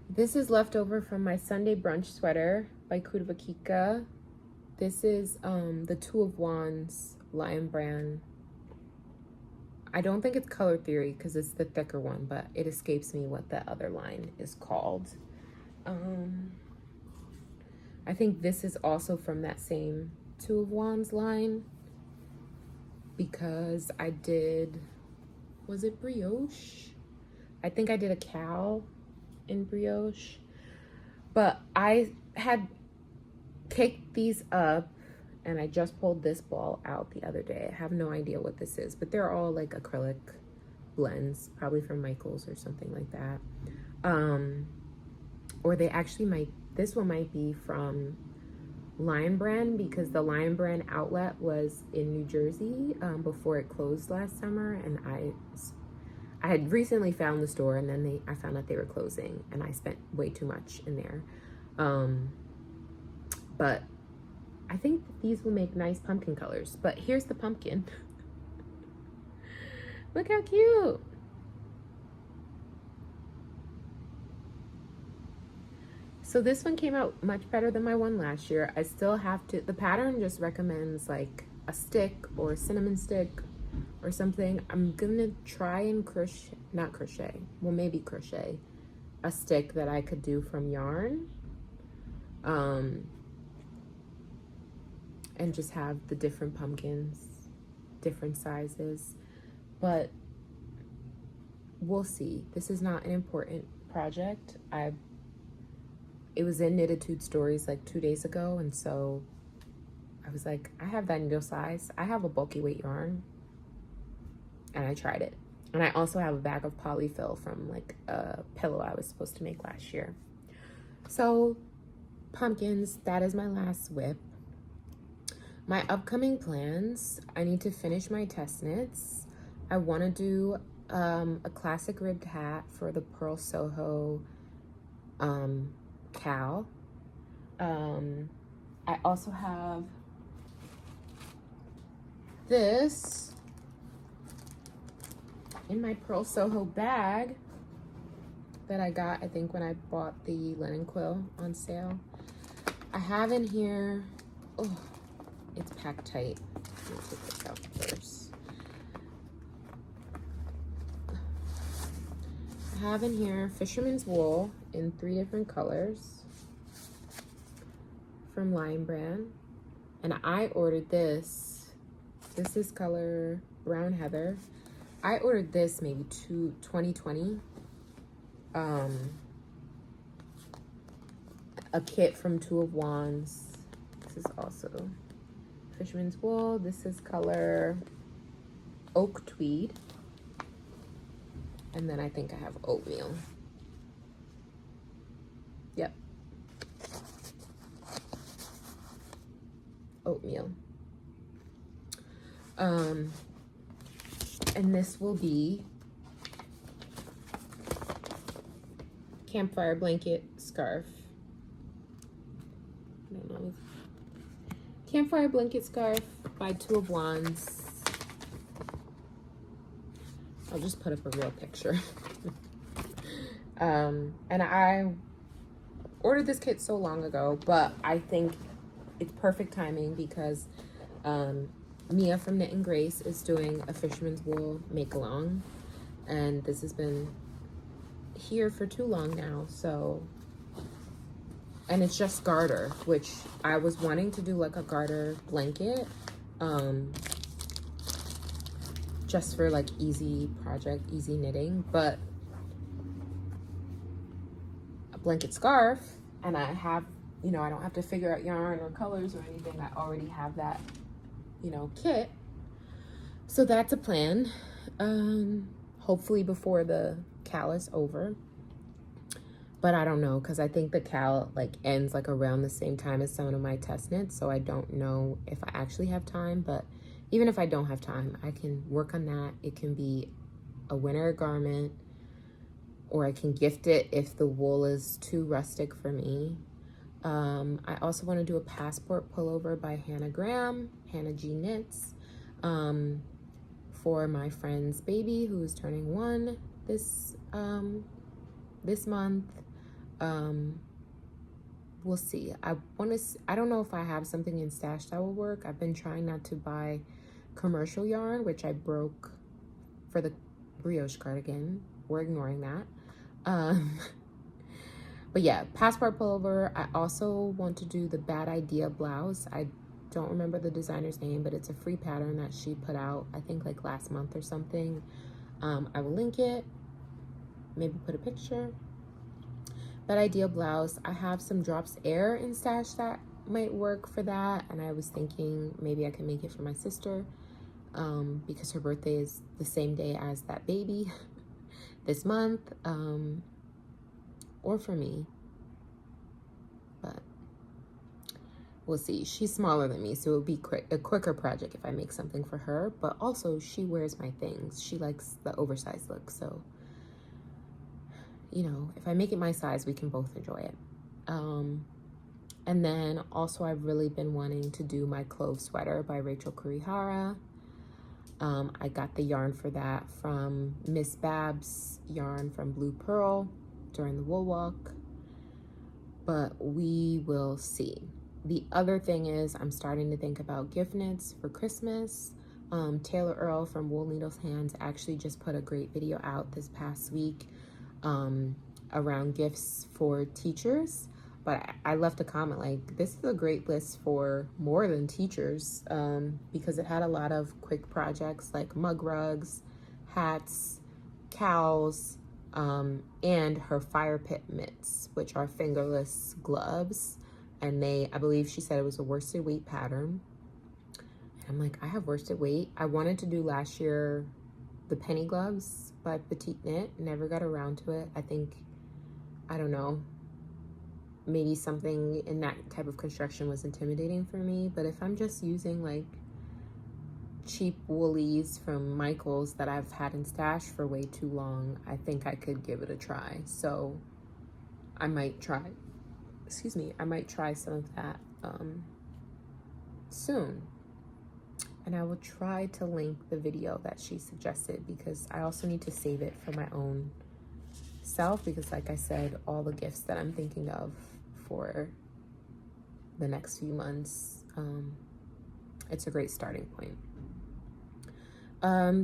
This is leftover from my Sunday brunch sweater by Kudavakika. This is the Two of Wands Lion brand. I don't think it's Color Theory because it's the thicker one, but it escapes me what the other line is called. I think this is also from that same Two of Wands line because I did, was it brioche? I think I did a cowl in brioche, but I had caked these up and I just pulled this ball out the other day. I have no idea what this is, but they're all like acrylic blends, probably from Michael's or something like that. Or they actually might, this one might be from Lion Brand because the Lion Brand outlet was in New Jersey before it closed last summer, and I had recently found the store and then I found out they were closing and I spent way too much in there. But I think these will make nice pumpkin colors. But here's the pumpkin. Look how cute. So this one came out much better than my one last year. I still have to, the pattern just recommends like a stick or a cinnamon stick or something. I'm gonna try and maybe crochet a stick that I could do from yarn. And just have the different pumpkins, different sizes, but we'll see. This is not an important project. It was in Knititude Stories like 2 days ago, and so I was like, I have that needle size. I have a bulky weight yarn, and I tried it. And I also have a bag of polyfill from like a pillow I was supposed to make last year. So pumpkins, that is my last whip. My upcoming plans, I need to finish my test knits. I want to do a classic ribbed hat for the Pearl Soho cowl. I also have this in my Pearl Soho bag that I got, I think, when I bought the linen quill on sale. I have in here, oh, it's packed tight. Let me take this out first. I have in here Fisherman's Wool in 3 different colors from Lion Brand. And I ordered this. This is color Brown Heather. I ordered this maybe 2020. A kit from Two of Wands. This is also Fisherman's Wool. This is color Oak Tweed. And then I think I have oatmeal. Yep. Oatmeal. And this will be campfire blanket scarf. I don't know. Campfire blanket scarf by Two of Wands. I'll just put up a real picture. And I ordered this kit so long ago, but I think it's perfect timing because Mia from Knit and Grace is doing a Fisherman's Wool make-along, and this has been here for too long now, so, and it's just garter, which I was wanting to do like a garter blanket, just for like easy project, easy knitting, but a blanket scarf, and I have, you know, I don't have to figure out yarn or colors or anything. I already have that, you know, kit. So that's a plan. Hopefully before the cal is over. But I don't know, because I think the cal like ends like around the same time as some of my test knits. So I don't know if I actually have time. But even if I don't have time, I can work on that. It can be a winter garment, or I can gift it if the wool is too rustic for me. I also want to do a passport pullover by Hannah Graham, Hannah G Knits, for my friend's baby who is turning 1 this month. We'll see. I don't know if I have something in stash that will work. I've been trying not to buy commercial yarn, which I broke for the brioche cardigan. We're ignoring that. But yeah, passport pullover. I also want to do the Bad Idea blouse. I don't remember the designer's name, but it's a free pattern that she put out, I think like last month or something. I will link it, maybe put a picture. Bad Idea blouse. I have some Drops Air in stash that might work for that, and I was thinking maybe I can make it for my sister, because her birthday is the same day as that baby this month, or for me, but we'll see. She's smaller than me, so it would be a quicker project if I make something for her, but also she wears my things. She likes the oversized look, so, you know, if I make it my size, we can both enjoy it. And then also I've really been wanting to do my Clove Sweater by Rachel Kurihara. I got the yarn for that from Miss Babs yarn from Blue Pearl during the wool walk, but we will see. The other thing is I'm starting to think about gift knits for Christmas. Taylor Earl from Wool Needles Hands actually just put a great video out this past week around gifts for teachers, but I left a comment like, this is a great list for more than teachers, because it had a lot of quick projects like mug rugs, hats, cowls, and her fire pit mitts, which are fingerless gloves. And I believe she said it was a worsted weight pattern. And I'm like, I have worsted weight. I wanted to do last year the penny gloves by Petite Knit, never got around to it. I think, I don't know, maybe something in that type of construction was intimidating for me. But if I'm just using like cheap woolies from Michael's that I've had in stash for way too long, I think I could give it a try. So I might try, I might try some of that soon. And I will try to link the video that she suggested, because I also need to save it for my own self, because like I said, all the gifts that I'm thinking of for the next few months, it's a great starting point.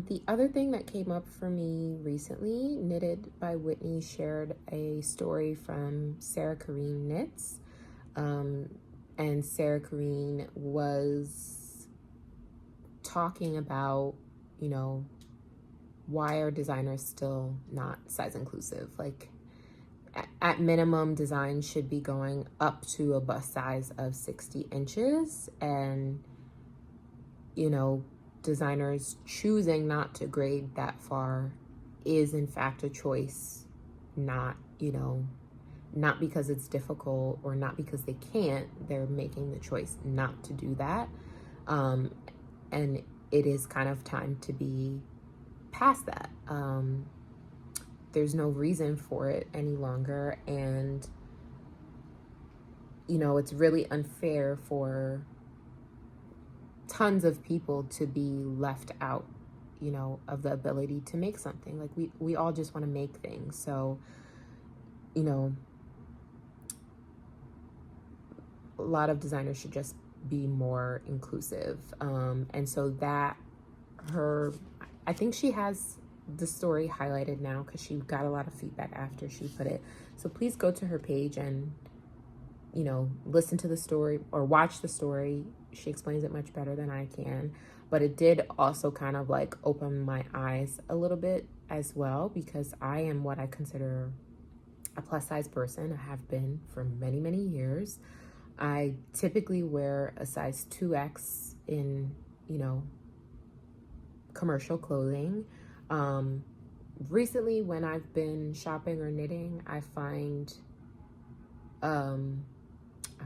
The other thing that came up for me recently, Knitted by Whitney shared a story from Sarah Kareen Knits, and Sarah Kareen was talking about, you know, why are designers still not size inclusive? Like, at minimum, design should be going up to a bust size of 60 inches, and, you know, designers choosing not to grade that far is in fact a choice, not, not because it's difficult or not because they can't. They're making the choice not to do that. And it is kind of time to be past that. There's no reason for it any longer. And, it's really unfair for tons of people to be left out, of the ability to make something. Like we all just want to make things. So, a lot of designers should just be more inclusive. And so I think she has the story highlighted now because she got a lot of feedback after she put it. So please go to her page and, listen to the story or watch the story. She explains it much better than I can. But it did also kind of like open my eyes a little bit as well, because I am what I consider a plus size person. I have been for many, many years. I typically wear a size 2X in, commercial clothing. Recently, when I've been shopping or knitting, I find, I'm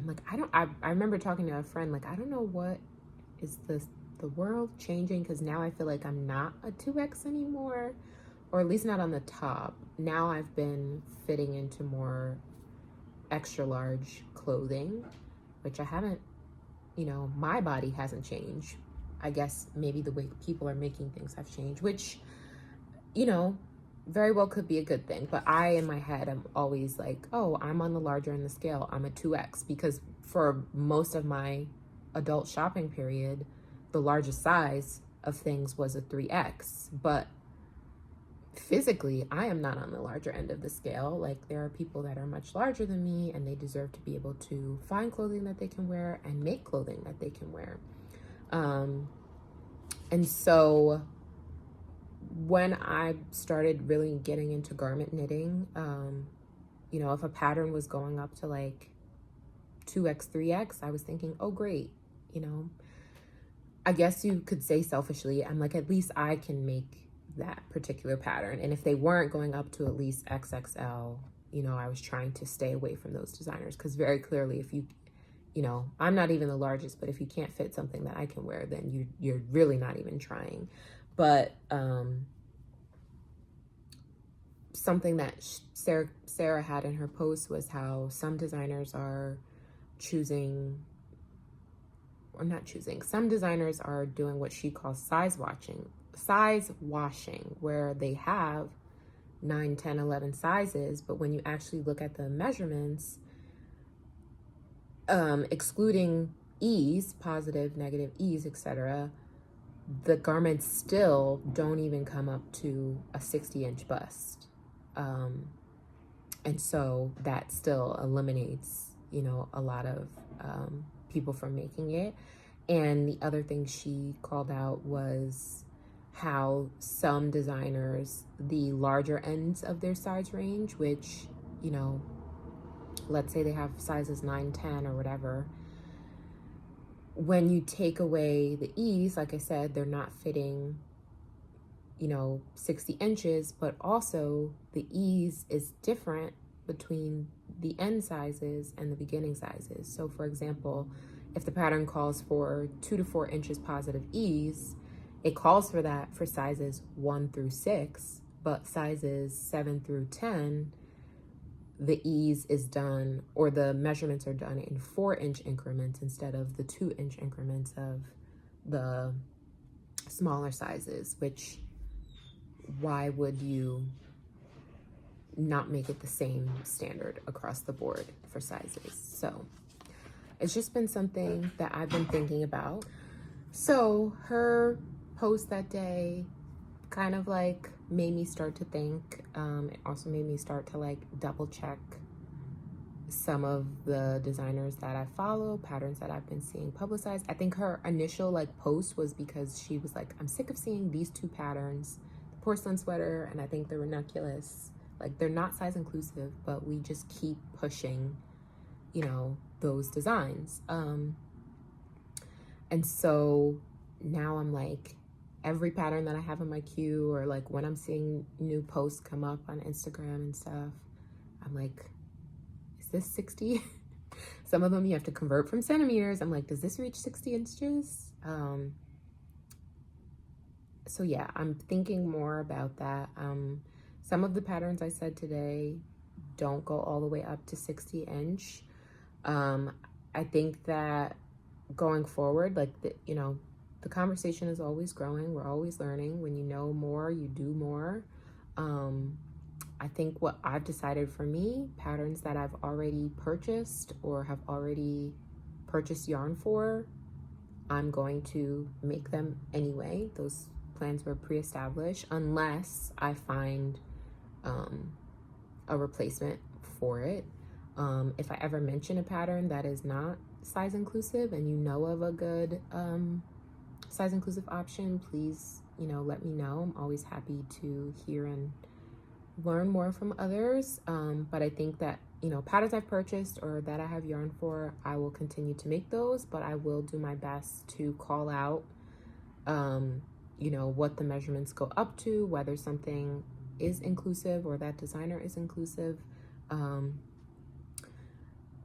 like, I remember talking to a friend, like, I don't know what is the world changing, because now I feel like I'm not a 2X anymore, or at least not on the top. Now I've been fitting into more extra large clothing, which I haven't, my body hasn't changed. I guess maybe the way people are making things have changed, which, very well could be a good thing. But I, in my head, I'm always like, oh, I'm on the larger end of the scale. I'm a 2X, because for most of my adult shopping period, the largest size of things was a 3X. But physically, I am not on the larger end of the scale. Like, there are people that are much larger than me, and they deserve to be able to find clothing that they can wear and make clothing that they can wear. And so when I started really getting into garment knitting, if a pattern was going up to like 2X, 3X, I was thinking, oh, great. I guess you could say selfishly, I'm like, at least I can make that particular pattern. And if they weren't going up to at least XXL, I was trying to stay away from those designers, because very clearly, if you, I'm not even the largest, but if you can't fit something that I can wear, then you're really not even trying. But something that Sarah had in her post was how some designers are some designers are doing what she calls size washing, where they have 9, 10, 11 sizes, but when you actually look at the measurements, excluding ease, positive, negative ease, etc., the garments still don't even come up to a 60-inch bust. And so that still eliminates, a lot of people from making it. And the other thing she called out was how some designers, the larger ends of their size range, which, let's say they have sizes 9, 10 or whatever, when you take away the ease, like I said, they're not fitting, 60 inches, but also the ease is different between the end sizes and the beginning sizes. So for example, if the pattern calls for 2 to 4 inches positive ease, it calls for that for sizes 1 through 6, but sizes 7 through 10, the ease is done, or the measurements are done in 4-inch increments instead of the 2-inch increments of the smaller sizes, which, why would you not make it the same standard across the board for sizes? So it's just been something that I've been thinking about. So her post that day kind of like made me start to think. It also made me start to like double check some of the designers that I follow, patterns that I've been seeing publicized. I think her initial like post was because she was like, I'm sick of seeing these 2 patterns, the porcelain sweater and I think the ranunculus. Like, they're not size inclusive, but we just keep pushing, those designs. And so now I'm like, every pattern that I have in my queue, or like when I'm seeing new posts come up on Instagram and stuff, I'm like, is this 60? Some of them you have to convert from centimeters. I'm like, does this reach 60 inches? So yeah, I'm thinking more about that. Some of the patterns I said today don't go all the way up to 60 inch. I think that going forward, like, the conversation is always growing. We're always learning. When you know more, you do more. I think what I've decided for me, patterns that I've already purchased or have already purchased yarn for, I'm going to make them anyway. Those plans were pre-established unless I find a replacement for it. If I ever mention a pattern that is not size inclusive and you know of a good size inclusive option, please, let me know. I'm always happy to hear and learn more from others. But I think that, patterns I've purchased or that I have yarn for, I will continue to make those, but I will do my best to call out, what the measurements go up to, whether something is inclusive or that designer is inclusive.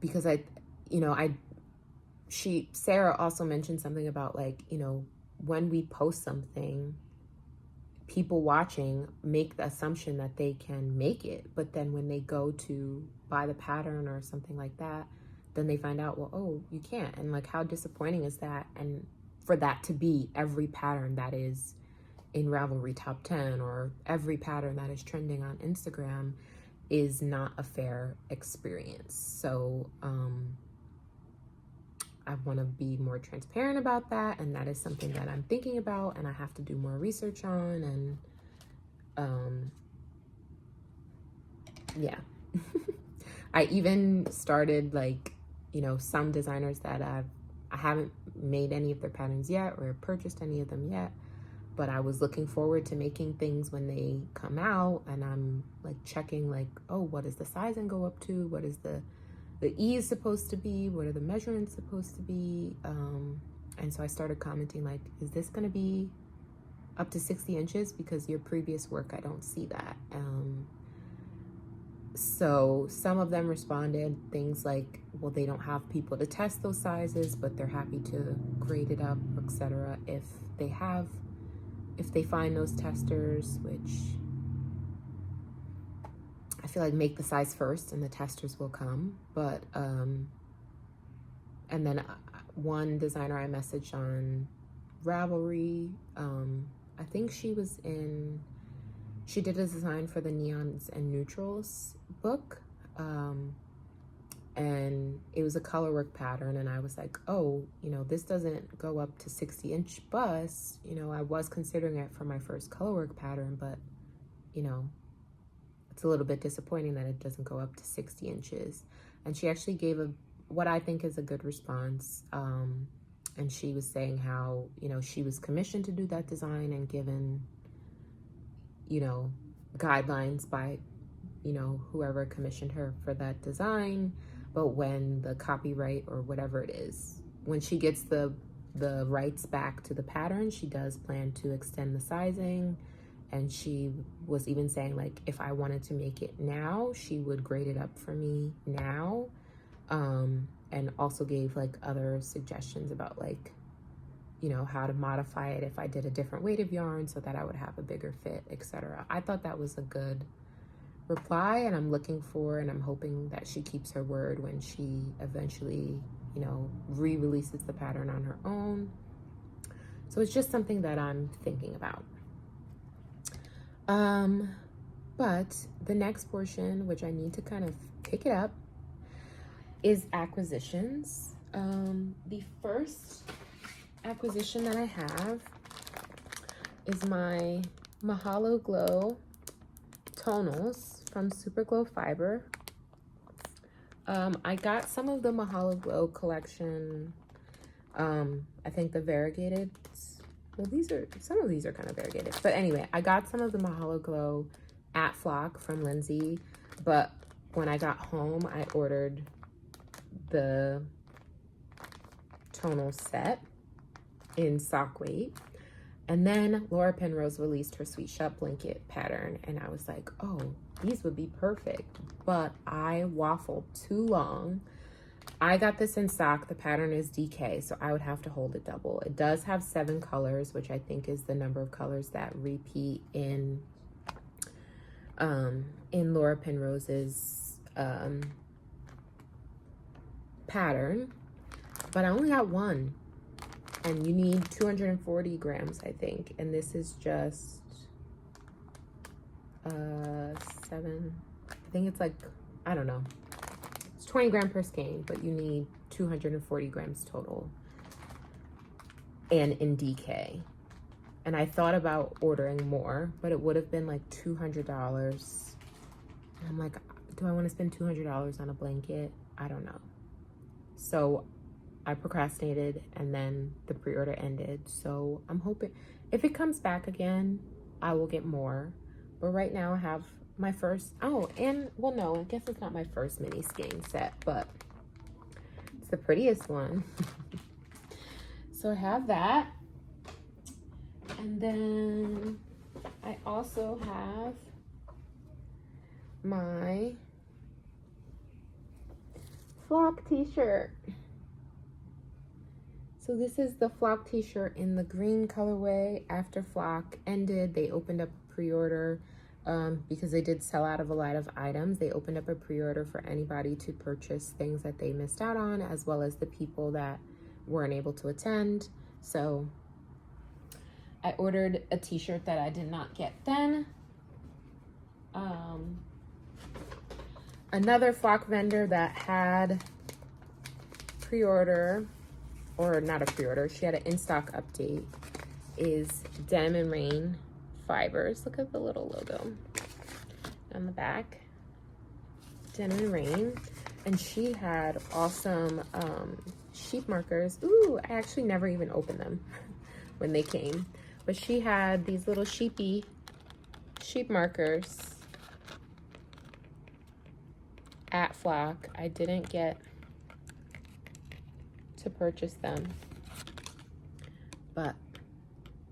Because Sarah also mentioned something about like, when we post something, people watching make the assumption that they can make it, but then when they go to buy the pattern or something like that, then they find out, well, oh, you can't. And like, how disappointing is that? And for that to be every pattern that is in Ravelry top 10 or every pattern that is trending on Instagram is not a fair experience. So I want to be more transparent about that, and that is something that I'm thinking about and I have to do more research on. And yeah. I even started like, some designers that I haven't made any of their patterns yet or purchased any of them yet, but I was looking forward to making things when they come out, and I'm like checking like, oh, what does the sizing go up to? What is the ease supposed to be? What are the measurements supposed to be? And so I started commenting like, is this going to be up to 60 inches? Because your previous work, I don't see that. So some of them responded things like, well, they don't have people to test those sizes, but they're happy to grade it up, etc. if they find those testers, which I feel like make the size first and the testers will come. But and then one designer I messaged on Ravelry, I think she did a design for the Neons and Neutrals book, and it was a colorwork pattern, and I was like, oh, this doesn't go up to 60-inch bust. I was considering it for my first colorwork pattern, but it's a little bit disappointing that it doesn't go up to 60 inches. And she actually gave what I think is a good response. And she was saying how, she was commissioned to do that design and given, guidelines by, whoever commissioned her for that design. But when the copyright or whatever it is, when she gets the rights back to the pattern, she does plan to extend the sizing. And she was even saying like, if I wanted to make it now, she would grade it up for me now. And also gave like other suggestions about like, how to modify it if I did a different weight of yarn so that I would have a bigger fit, etc. I thought that was a good reply, and I'm looking for, and I'm hoping that she keeps her word when she eventually, re-releases the pattern on her own. So it's just something that I'm thinking about. But the next portion, which I need to kind of pick it up, is acquisitions. The first acquisition that I have is my Mahalo Glow tonals from Super Glow Fiber. I got some of the Mahalo Glow collection. I think the variegated, well, some of these are kind of variegated, but anyway, I got some of the Mahalo Glow at Flock from Lindsay, but when I got home, I ordered the tonal set in sock weight, And then Laura Penrose released her Sweet Shop blanket pattern, and I was like, oh, these would be perfect. But I waffled too long. I got this in stock. The pattern is DK, so I would have to hold it double. It does have 7 colors, which I think is the number of colors that repeat in Laura Penrose's pattern. But I only got one. And you need 240 grams, I think. And this is just 7. I think it's like, I don't know. It's 20 grams per skein, but you need 240 grams total. And in DK. And I thought about ordering more, but it would have been like $200. And I'm like, do I want to spend $200 on a blanket? I don't know. So I procrastinated, and then the pre-order ended. So I'm hoping if it comes back again, I will get more. But right now I have my first, oh, and well, no, I guess it's not my first mini skein set, but it's the prettiest one. So I have that. And then I also have my flock t-shirt. So this is the flock t-shirt in the green colorway. After flock ended, they opened up a pre-order because they did sell out of a lot of items. They opened up a pre-order for anybody to purchase things that they missed out on, as well as the people that weren't able to attend. So I ordered a t-shirt that I did not get then. Another flock vendor that had pre-order, or not a pre-order, she had an in-stock update, is Denim and Rain Fibers. Look at the little logo on the back. Denim and Rain. And she had awesome sheep markers. Ooh, I actually never even opened them when they came. But she had these little sheep markers at Flock. I didn't get to purchase them, but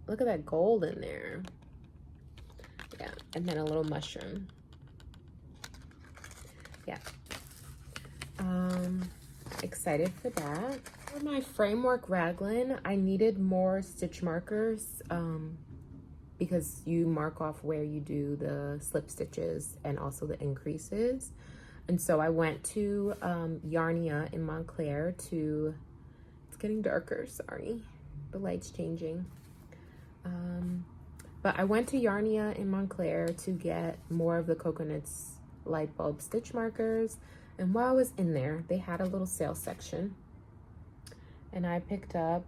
look at that gold in there. Yeah, and then a little mushroom. Yeah, excited for that. For my framework raglan, I needed more stitch markers because you mark off where you do the slip stitches and also the increases. And so I went to Yarnia in Montclair to, it's getting darker, sorry, the light's changing. But I went to Yarnia in Montclair to get more of the Coconuts light bulb stitch markers. And while I was in there, they had a little sale section. And I picked up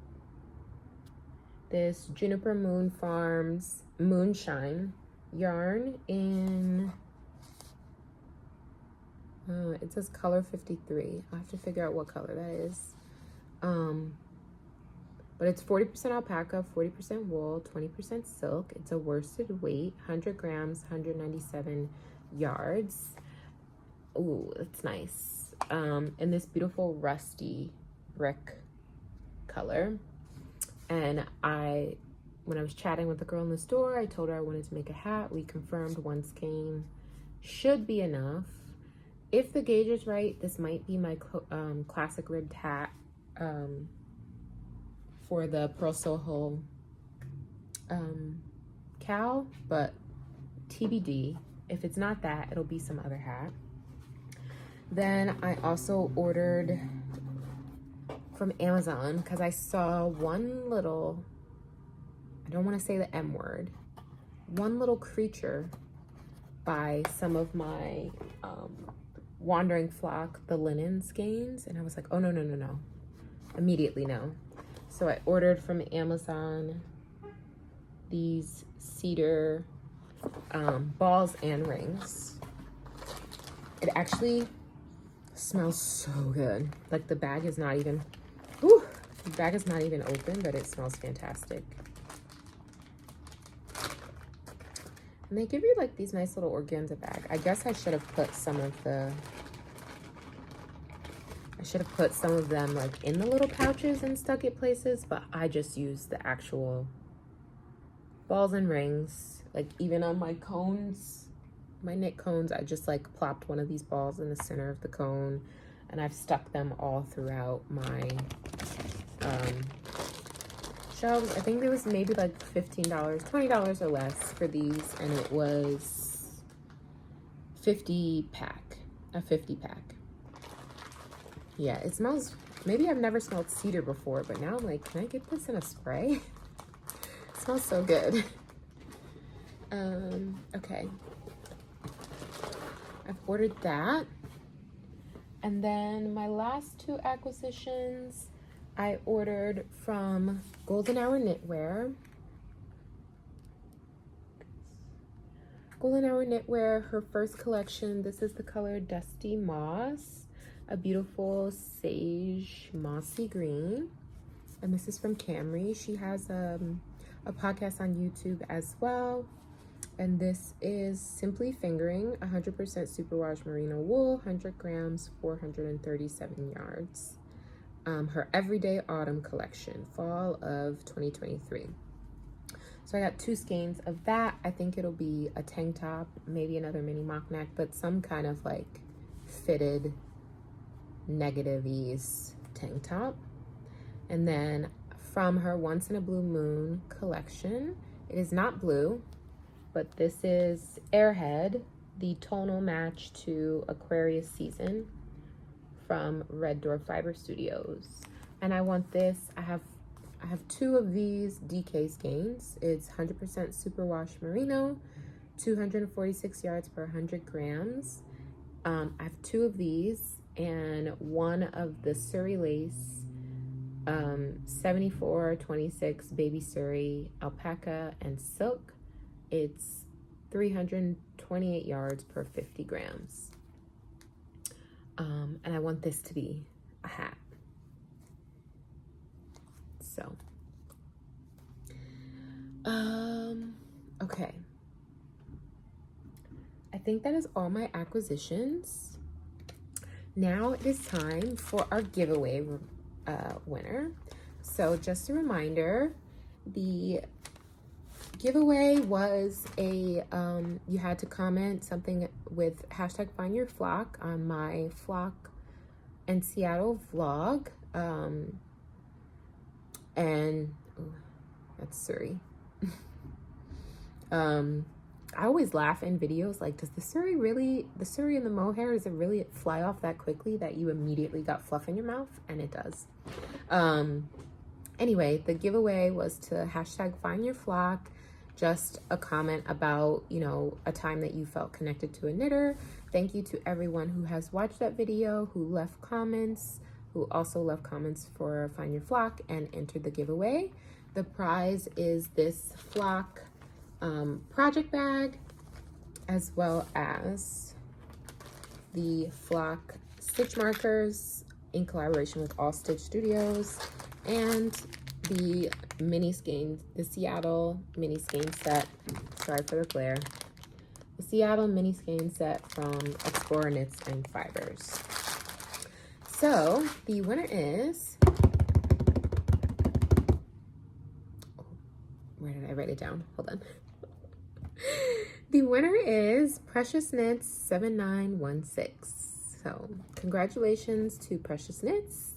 this Juniper Moon Farms Moonshine yarn in, it says color 53. I'll have to figure out what color that is. But it's 40% alpaca, 40% wool, 20% silk. It's a worsted weight, 100 grams, 197 yards. Ooh, that's nice. In this beautiful rusty brick color. And when I was chatting with the girl in the store, I told her I wanted to make a hat. We confirmed one skein should be enough. If the gauge is right, this might be my classic ribbed hat for the Pearl Soho cowl, but TBD. If it's not that, it'll be some other hat. Then I also ordered from Amazon because I saw one little, I don't want to say the M word, one little creature by some of my Wandering Flock, the linen skeins, and I was like, oh, no. Immediately no. So I ordered from Amazon these cedar balls and rings. It actually smells so good. Like the bag is not even, whew, the bag is not even open, but it smells fantastic. And they give you like these nice little organza bag. I guess I should have put some of them like in the little pouches and stuck it places, but I just used the actual balls and rings. Like even on my cones, my knit cones, I just like plopped one of these balls in the center of the cone, and I've stuck them all throughout my shelves. I think there was maybe like $15, $20 or less for these, and it was a 50 pack. Yeah, it smells, maybe I've never smelled cedar before, but now I'm like, can I get this in a spray? It smells so good. Okay. I've ordered that. And then my last two acquisitions, I ordered from Golden Hour Knitwear. Golden Hour Knitwear, her first collection. This is the color Dusty Moss, a beautiful sage mossy green. And this is from Camry. She has a podcast on YouTube as well. And this is Simply Fingering, 100% superwash merino wool, 100 grams, 437 yards. Her Everyday Autumn collection, fall of 2023. So I got 2 skeins of that. I think it'll be a tank top, maybe another mini mock neck, but some kind of like fitted negative ease tank top. And then from her Once in a Blue Moon collection, it is not blue, but this is Airhead, the tonal match to Aquarius Season from Red Door Fiber Studios. And I want this, I have 2 of these DK skeins. It's 100% superwash merino, 246 yards per 100 grams. I have 2 of these and 1 of the Surrey lace, 7426 baby Surrey alpaca and silk. It's 328 yards per 50 grams. And I want this to be a hat. So, okay. I think that is all my acquisitions. Now it is time for our giveaway winner. So just a reminder, the giveaway was a you had to comment something with hashtag find your flock on my flock and Seattle vlog, and that's Surrey. I always laugh in videos like, does the Surrey and the mohair, does it really fly off that quickly that you immediately got fluff in your mouth? And it does. Anyway, the giveaway was to hashtag find your flock, just a comment about, you know, a time that you felt connected to a knitter. Thank you to everyone who has watched that video, who left comments, who also left comments for Find Your Flock and entered the giveaway. The prize is this flock project bag, as well as the flock stitch markers in collaboration with All Stitch Studios, and the mini skein, the Seattle mini skein set. Sorry for the glare. The Seattle mini skein set from Explorer Knits and Fibers. So the winner is, where did I write it down? Hold on. The winner is Precious Knits 7916. So congratulations to Precious Knits.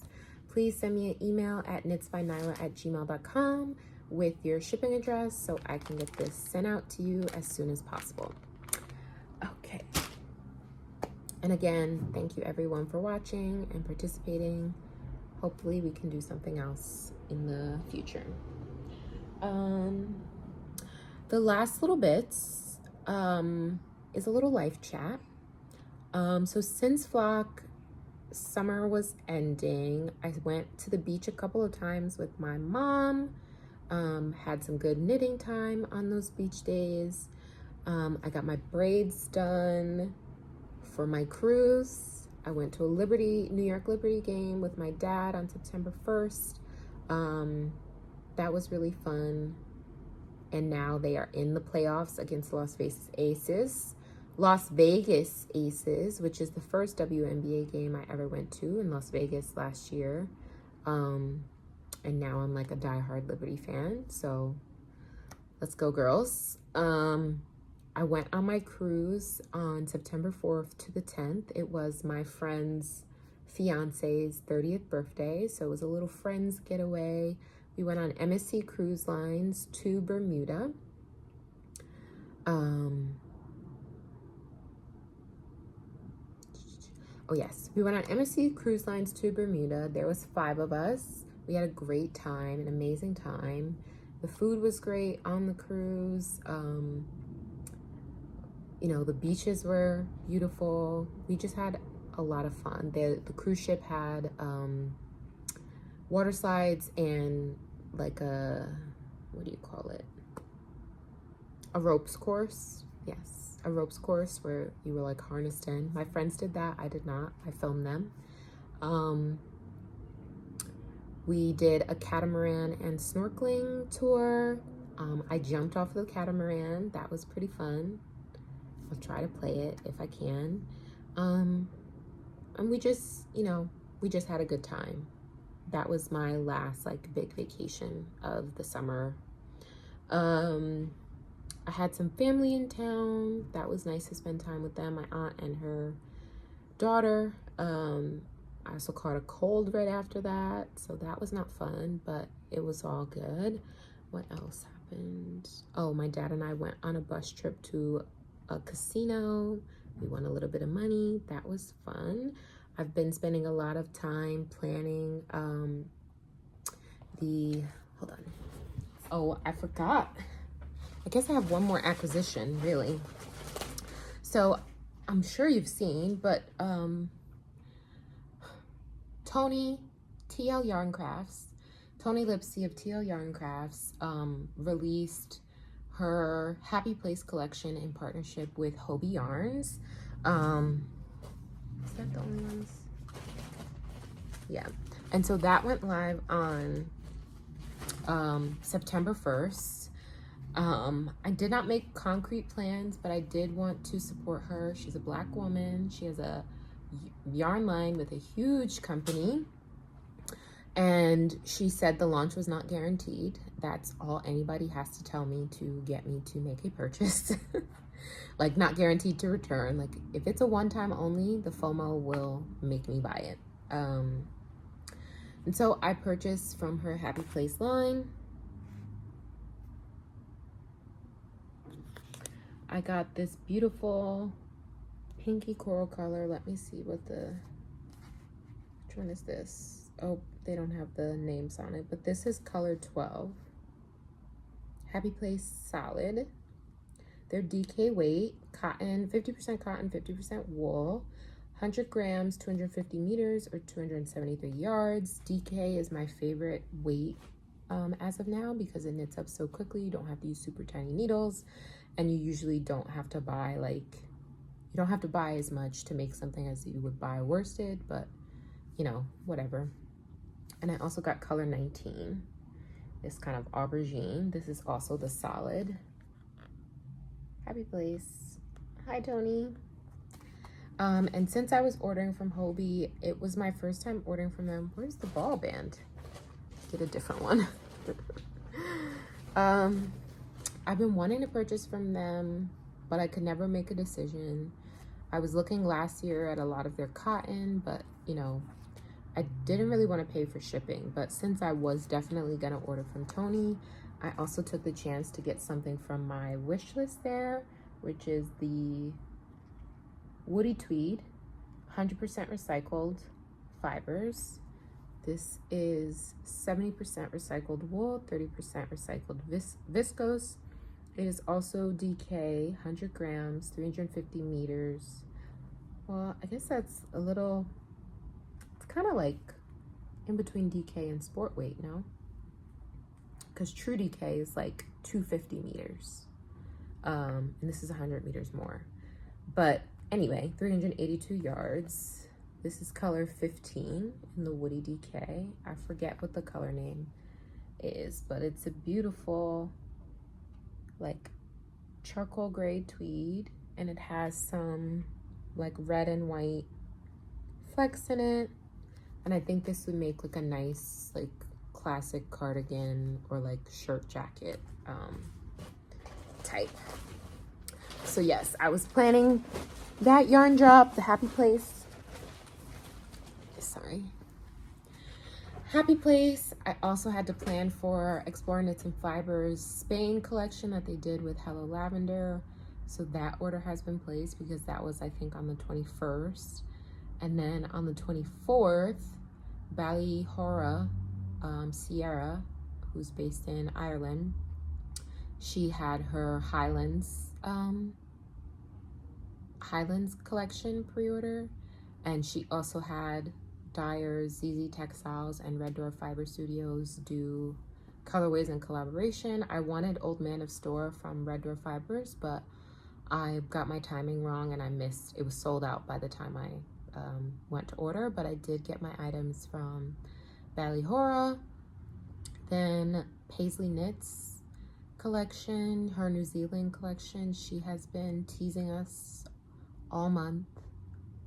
Please send me an email at knitsbynyla@gmail.com with your shipping address so I can get this sent out to you as soon as possible. Okay. And again, thank you everyone for watching and participating. Hopefully we can do something else in the future. The last little bits is a little life chat. So since Flock summer was ending, I went to the beach a couple of times with my mom, had some good knitting time on those beach days. I got my braids done for my cruise. I went to a New York Liberty game with my dad on September 1st. That was really fun. And now they are in the playoffs against Las Vegas Aces, which is the first WNBA game I ever went to in Las Vegas last year. And now I'm like a diehard Liberty fan. So Let's go, girls. I went on my cruise on September 4th to the 10th. It was my friend's fiance's 30th birthday, so it was a little friends getaway. We went on MSC Cruise Lines to Bermuda. Oh yes, we went on MSC Cruise Lines to Bermuda. There was 5 of us. We had a great time, an amazing time. The food was great on the cruise. You know, the beaches were beautiful. We just had a lot of fun. The cruise ship had water slides and like a, what do you call it? A ropes course. Yes, a ropes course where you were like harnessed in. My friends did that. I did not. I filmed them. We did a catamaran and snorkeling tour. I jumped off the catamaran. That was pretty fun. I'll try to play it if I can. And we just, you know, we just had a good time. That was my last like big vacation of the summer. I had some family in town. That was nice to spend time with them, my aunt and her daughter. I also caught a cold right after that, so that was not fun, but it was all good. What else happened? Oh, my dad and I went on a bus trip to a casino. We won a little bit of money. That was fun. I've been spending a lot of time planning hold on. Oh, I forgot. I guess I have one more acquisition, really. So I'm sure you've seen, but Tony Lipsy of TL Yarn Crafts released her Happy Place collection in partnership with Hobie Yarns. Is that the only ones? Yeah. And so that went live on September 1st. I did not make concrete plans, but I did want to support her. She's a Black woman. She has a yarn line with a huge company. And she said the launch was not guaranteed. That's all anybody has to tell me to get me to make a purchase. Like, not guaranteed to return. Like, if it's a one-time only, the FOMO will make me buy it. And so I purchased from her Happy Place line. I got this beautiful pinky coral color. Let me see what which one is this? Oh, they don't have the names on it, but this is color 12. Happy Place Solid. They're DK weight, cotton, 50% cotton, 50% wool, 100 grams, 250 meters, or 273 yards. DK is my favorite weight as of now because it knits up so quickly. You don't have to use super tiny needles, and you usually don't have to buy you don't have to buy as much to make something as you would buy worsted, but you know, whatever. And I also got color 19, this kind of aubergine. This is also the solid. Happy Place. Hi, Tony. And since I was ordering from Hobie, it was my first time ordering from them. Where's the ball band? Get a different one. I've been wanting to purchase from them, but I could never make a decision. I was looking last year at a lot of their cotton, but you know, I didn't really want to pay for shipping. But since I was definitely gonna order from Tony, I also took the chance to get something from my wish list there, which is the Woody Tweed, 100% recycled fibers. This is 70% recycled wool, 30% recycled viscose. It is also DK, 100 grams, 350 meters. Well, I guess that's a little, it's kind of like in between DK and sport weight, no? Because true DK is like 250 meters. And this is 100 meters more. But anyway, 382 yards. This is color 15 in the Woody DK. I forget what the color name is, but it's a beautiful, like, charcoal gray tweed, and it has some like red and white flecks in it. And I think this would make like a nice, like, classic cardigan or like shirt jacket. type. So yes, I was planning that yarn drop, the Happy Place. Sorry. Happy Place. I also had to plan for Explore Knits and Fibers Spain collection that they did with Hello Lavender. So that order has been placed because that was, I think, on the 21st. And then on the 24th, Ballyhora, Sierra, who's based in Ireland, she had her Highlands collection pre-order, and she also had Dyer's, ZZ Textiles, and Red Door Fiber Studios do colorways in collaboration. I wanted Old Man of Store from Red Door Fibers, but I got my timing wrong and I missed. It was sold out by the time I went to order, but I did get my items from Ballyhora. Then Paisley Knits collection, her New Zealand collection. She has been teasing us all month,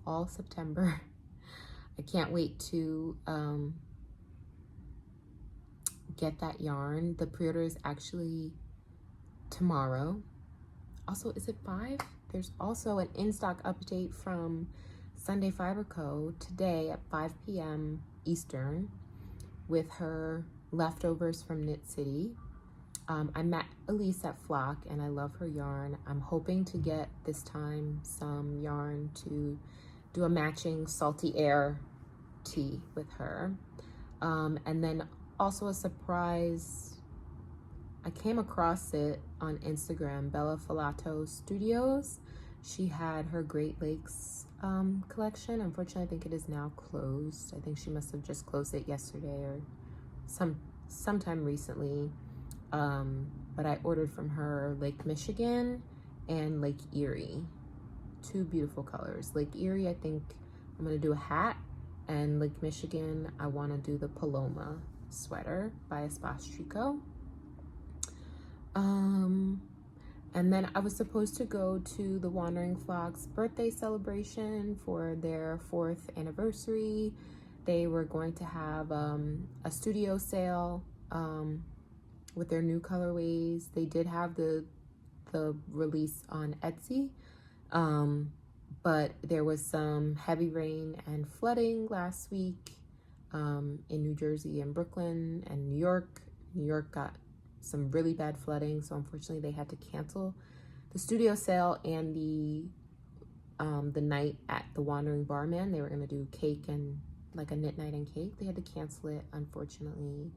all September. I can't wait to get that yarn. The pre-order is actually tomorrow. Also, is it 5? There's also an in-stock update from Sunday Fiber Co. today at 5 p.m. Eastern with her leftovers from Knit City. I met Elise at Flock and I love her yarn. I'm hoping to get this time some yarn to do a matching Salty Air tee with her. And then also a surprise, I came across it on Instagram, Bella Falato Studios. She had her Great Lakes collection. Unfortunately, I think it is now closed. I think she must have just closed it yesterday or sometime recently. But I ordered from her Lake Michigan and Lake Erie. 2 beautiful colors. Lake Erie, I think I'm gonna do a hat, and Lake Michigan, I wanna do the Paloma sweater by Espastrico. And then I was supposed to go to the Wandering Flock's birthday celebration for their 4th anniversary. They were going to have a studio sale with their new colorways. They did have the release on Etsy, but there was some heavy rain and flooding last week in New Jersey and Brooklyn and New York. New York got some really bad flooding, so unfortunately they had to cancel the studio sale and the night at the Wandering Barman. They were going to do cake and like a knit night and cake. They had to cancel it, unfortunately.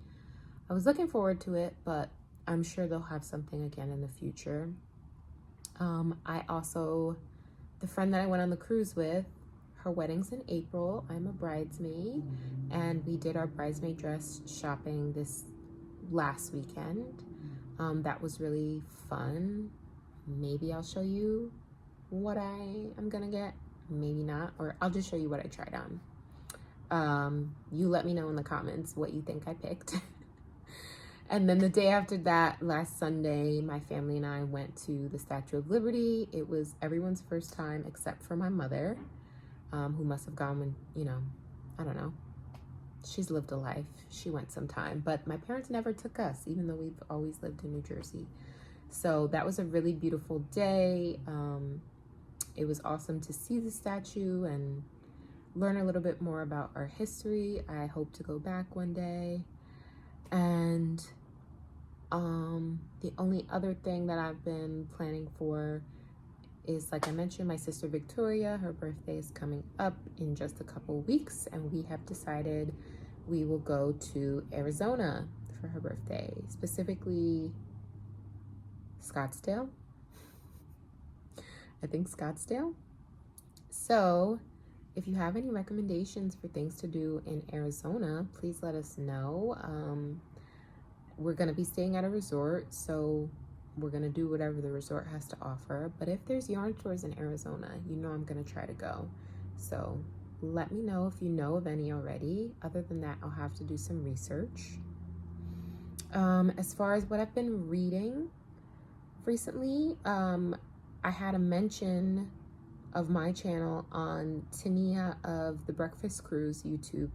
I was looking forward to it, but I'm sure they'll have something again in the future. I also, the friend that I went on the cruise with, her wedding's in April. I'm a bridesmaid, and we did our bridesmaid dress shopping this last weekend. That was really fun. Maybe I'll show you what I am gonna get, maybe not, or I'll just show you what I tried on. You let me know in the comments what you think I picked. And then the day after that, last Sunday, my family and I went to the Statue of Liberty. It was everyone's first time except for my mother, who must have gone when, you know, I don't know. She's lived a life. She went sometime, but my parents never took us, even though we've always lived in New Jersey. So that was a really beautiful day. It was awesome to see the statue and learn a little bit more about our history. I hope to go back one day. And the only other thing that I've been planning for is, like I mentioned, my sister Victoria. Her birthday is coming up in just a couple weeks, and we have decided we will go to Arizona for her birthday, specifically Scottsdale. I think Scottsdale. So if you have any recommendations for things to do in Arizona, please let us know. We're going to be staying at a resort, so we're going to do whatever the resort has to offer. But if there's yarn stores in Arizona, you know I'm going to try to go. So let me know if you know of any already. Other than that, I'll have to do some research. As far as what I've been reading recently, I had a mention of my channel on Tania of the Breakfast Cruise YouTube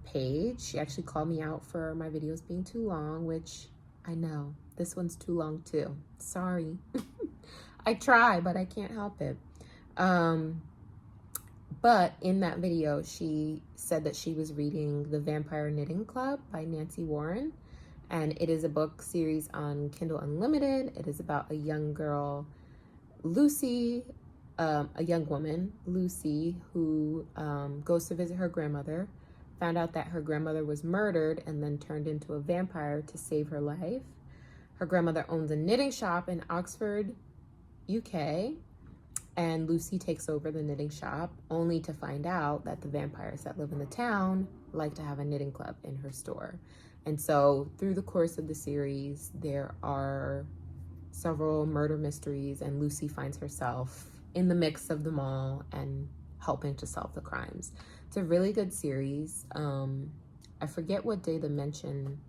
page. She actually called me out for my videos being too long, which I know this one's too long too. Sorry. I try, but I can't help it. But in that video, she said that she was reading The Vampire Knitting Club by Nancy Warren. And it is a book series on Kindle Unlimited. It is about a young girl, Lucy, a young woman, Lucy, who goes to visit her grandmother, found out that her grandmother was murdered and then turned into a vampire to save her life. Her grandmother owns a knitting shop in Oxford, UK, and Lucy takes over the knitting shop, only to find out that the vampires that live in the town like to have a knitting club in her store. And so through the course of the series, there are several murder mysteries, and Lucy finds herself in the mix of them all and helping to solve the crimes. It's a really good series. I forget what day the mention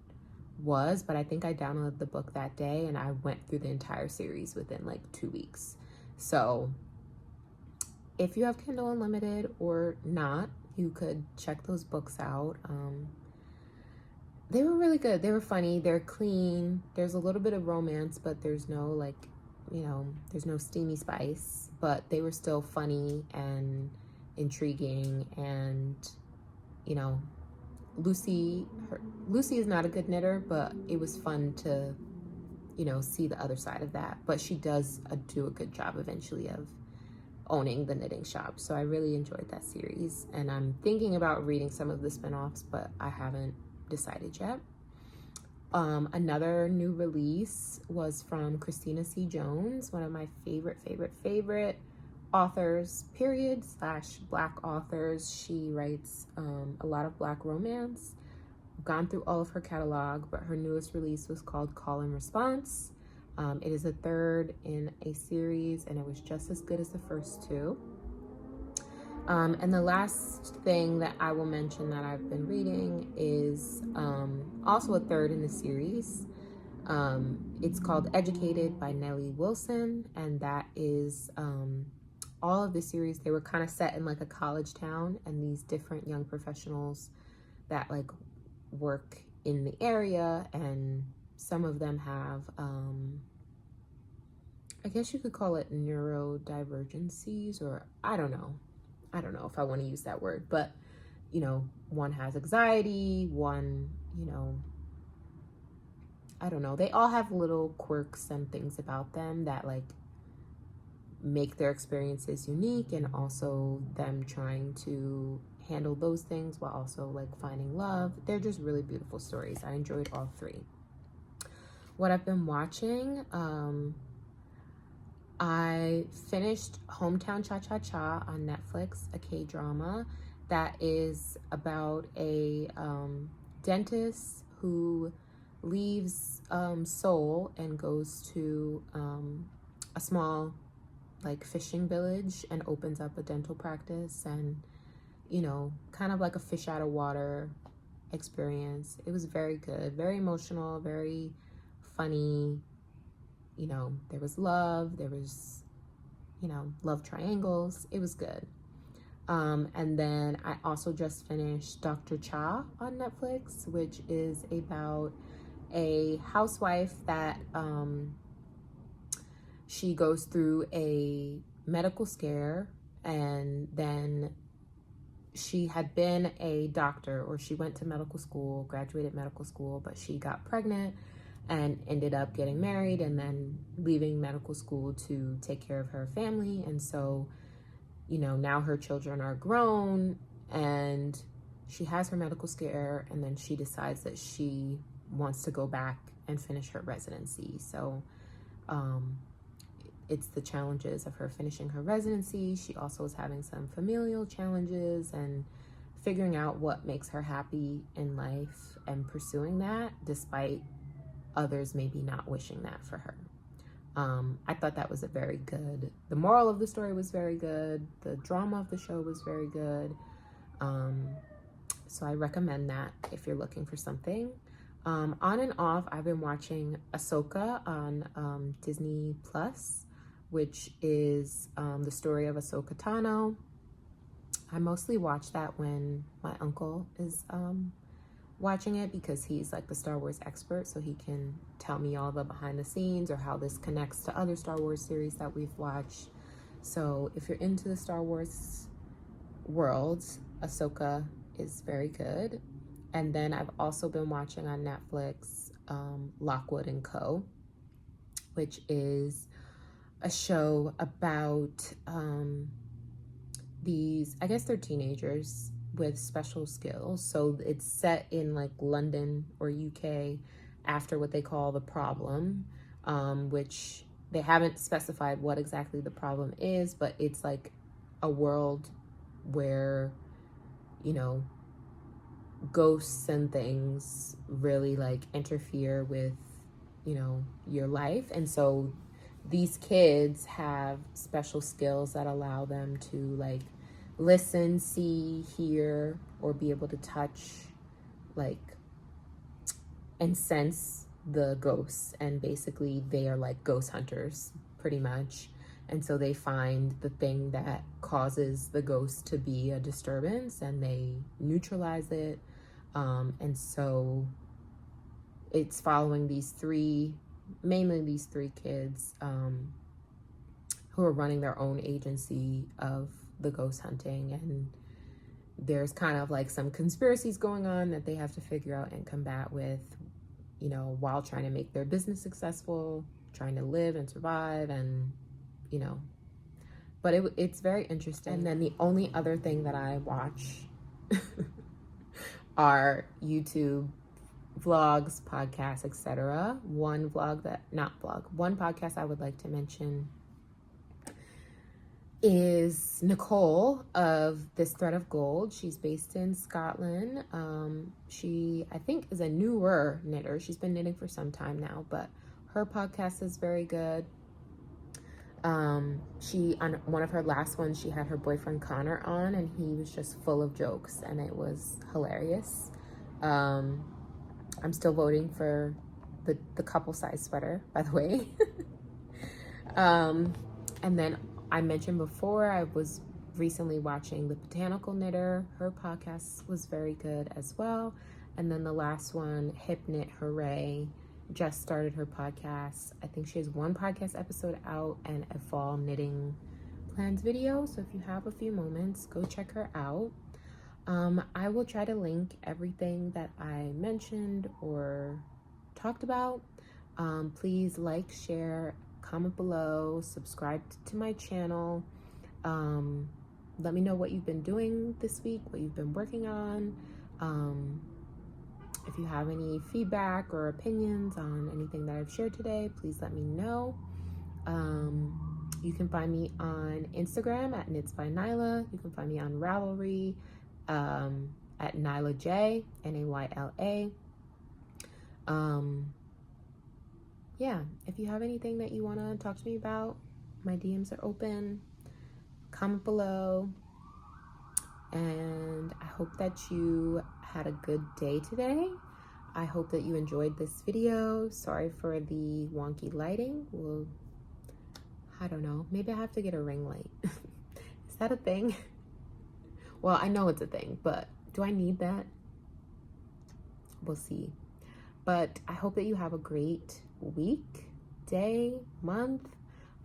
was, but I think I downloaded the book that day and I went through the entire series within like 2 weeks. So if you have Kindle Unlimited or not, you could check those books out. They were really good. They were funny. They're clean. There's a little bit of romance, but there's no like, there's no steamy spice, but they were still funny and intriguing. And, Lucy is not a good knitter, but it was fun to, see the other side of that. But she does do a good job eventually of owning the knitting shop. So I really enjoyed that series. And I'm thinking about reading some of the spinoffs, but I haven't decided yet. Another new release was from Christina C. Jones, one of my favorite authors, /Black authors. She writes a lot of Black romance. I've gone through all of her catalog, but her newest release was called Call and Response. It is the third in a series, and it was just as good as the first two. And the last thing that I will mention that I've been reading is also a third in the series. It's called Educated by Nellie Wilson, and that is all of the series. They were kind of set in like a college town, and these different young professionals that like work in the area, and some of them have I guess you could call it neurodivergencies, or I don't know if I want to use that word, but one has anxiety, one, I don't know. They all have little quirks and things about them that like make their experiences unique, and also them trying to handle those things while also like finding love. They're just really beautiful stories. I enjoyed all three. What I've been watching, I finished Hometown Cha-Cha-Cha on Netflix, a K-drama that is about a dentist who leaves Seoul and goes to a small like fishing village and opens up a dental practice, and kind of like a fish out of water experience. It was very good, very emotional, very funny. There was love, there was, love triangles. It was good. And then I also just finished Dr. Cha on Netflix, which is about a housewife that she goes through a medical scare, and then she had been a doctor, or she went to medical school, graduated medical school, but she got pregnant and ended up getting married and then leaving medical school to take care of her family. And so, now her children are grown, and she has her medical scare, and then she decides that she wants to go back and finish her residency. So it's the challenges of her finishing her residency. She also is having some familial challenges and figuring out what makes her happy in life and pursuing that despite others maybe not wishing that for her. I thought that was the moral of the story was very good. The drama of the show was very good. So I recommend that if you're looking for something. On and off, I've been watching Ahsoka on Disney Plus, which is the story of Ahsoka Tano. I mostly watch that when my uncle is watching it because he's like the Star Wars expert, so he can tell me all the behind the scenes or how this connects to other Star Wars series that we've watched. So if you're into the Star Wars world, Ahsoka is very good. And then I've also been watching on Netflix Lockwood and Co, which is a show about these, I guess they're teenagers with special skills. So it's set in like London or UK after what they call the problem, which they haven't specified what exactly the problem is, but it's like a world where, you know, ghosts and things really like interfere with, you know, your life. And so these kids have special skills that allow them to like listen, see, hear, or be able to touch, like, and sense the ghosts. And basically they are like ghost hunters pretty much. And so they find the thing that causes the ghost to be a disturbance and they neutralize it. And so it's following mainly these three kids who are running their own agency of the ghost hunting. And there's kind of like some conspiracies going on that they have to figure out and combat with, you know, while trying to make their business successful, trying to live and survive, and, you know, but it's very interesting. And then the only other thing that I watch are YouTube vlogs, podcasts, etc. One podcast I would like to mention is Nicole of This Thread of Gold. She's based in Scotland. She, I think, is a newer knitter. She's been knitting for some time now, but her podcast is very good. She, on one of her last ones, she had her boyfriend Connor on, and he was just full of jokes, and it was hilarious. I'm still voting for the couple size sweater, by the way. And then I mentioned before, I was recently watching The Botanical Knitter. Her podcast was very good as well. And then the last one, Hip Knit Hooray, just started her podcast. I think she has one podcast episode out and a fall knitting plans video. So if you have a few moments, go check her out. I will try to link everything that I mentioned or talked about. Please like, share, comment below, subscribe to my channel. Let me know what you've been doing this week, what you've been working on. If you have any feedback or opinions on anything that I've shared today, please let me know. You can find me on Instagram at Knits by Náyla. You can find me on Ravelry at Náyla J, Nayla. Yeah, if you have anything that you want to talk to me about, my DMs are open. Comment below. And I hope that you had a good day today. I hope that you enjoyed this video. Sorry for the wonky lighting. Well, I don't know. Maybe I have to get a ring light. Is that a thing? Well, I know it's a thing, but do I need that? We'll see. But I hope that you have a great week, day, month.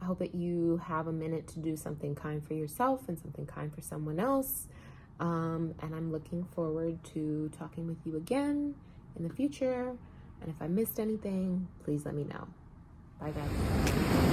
I hope that you have a minute to do something kind for yourself and something kind for someone else. And I'm looking forward to talking with you again in the future. And if I missed anything, please let me know. Bye, guys.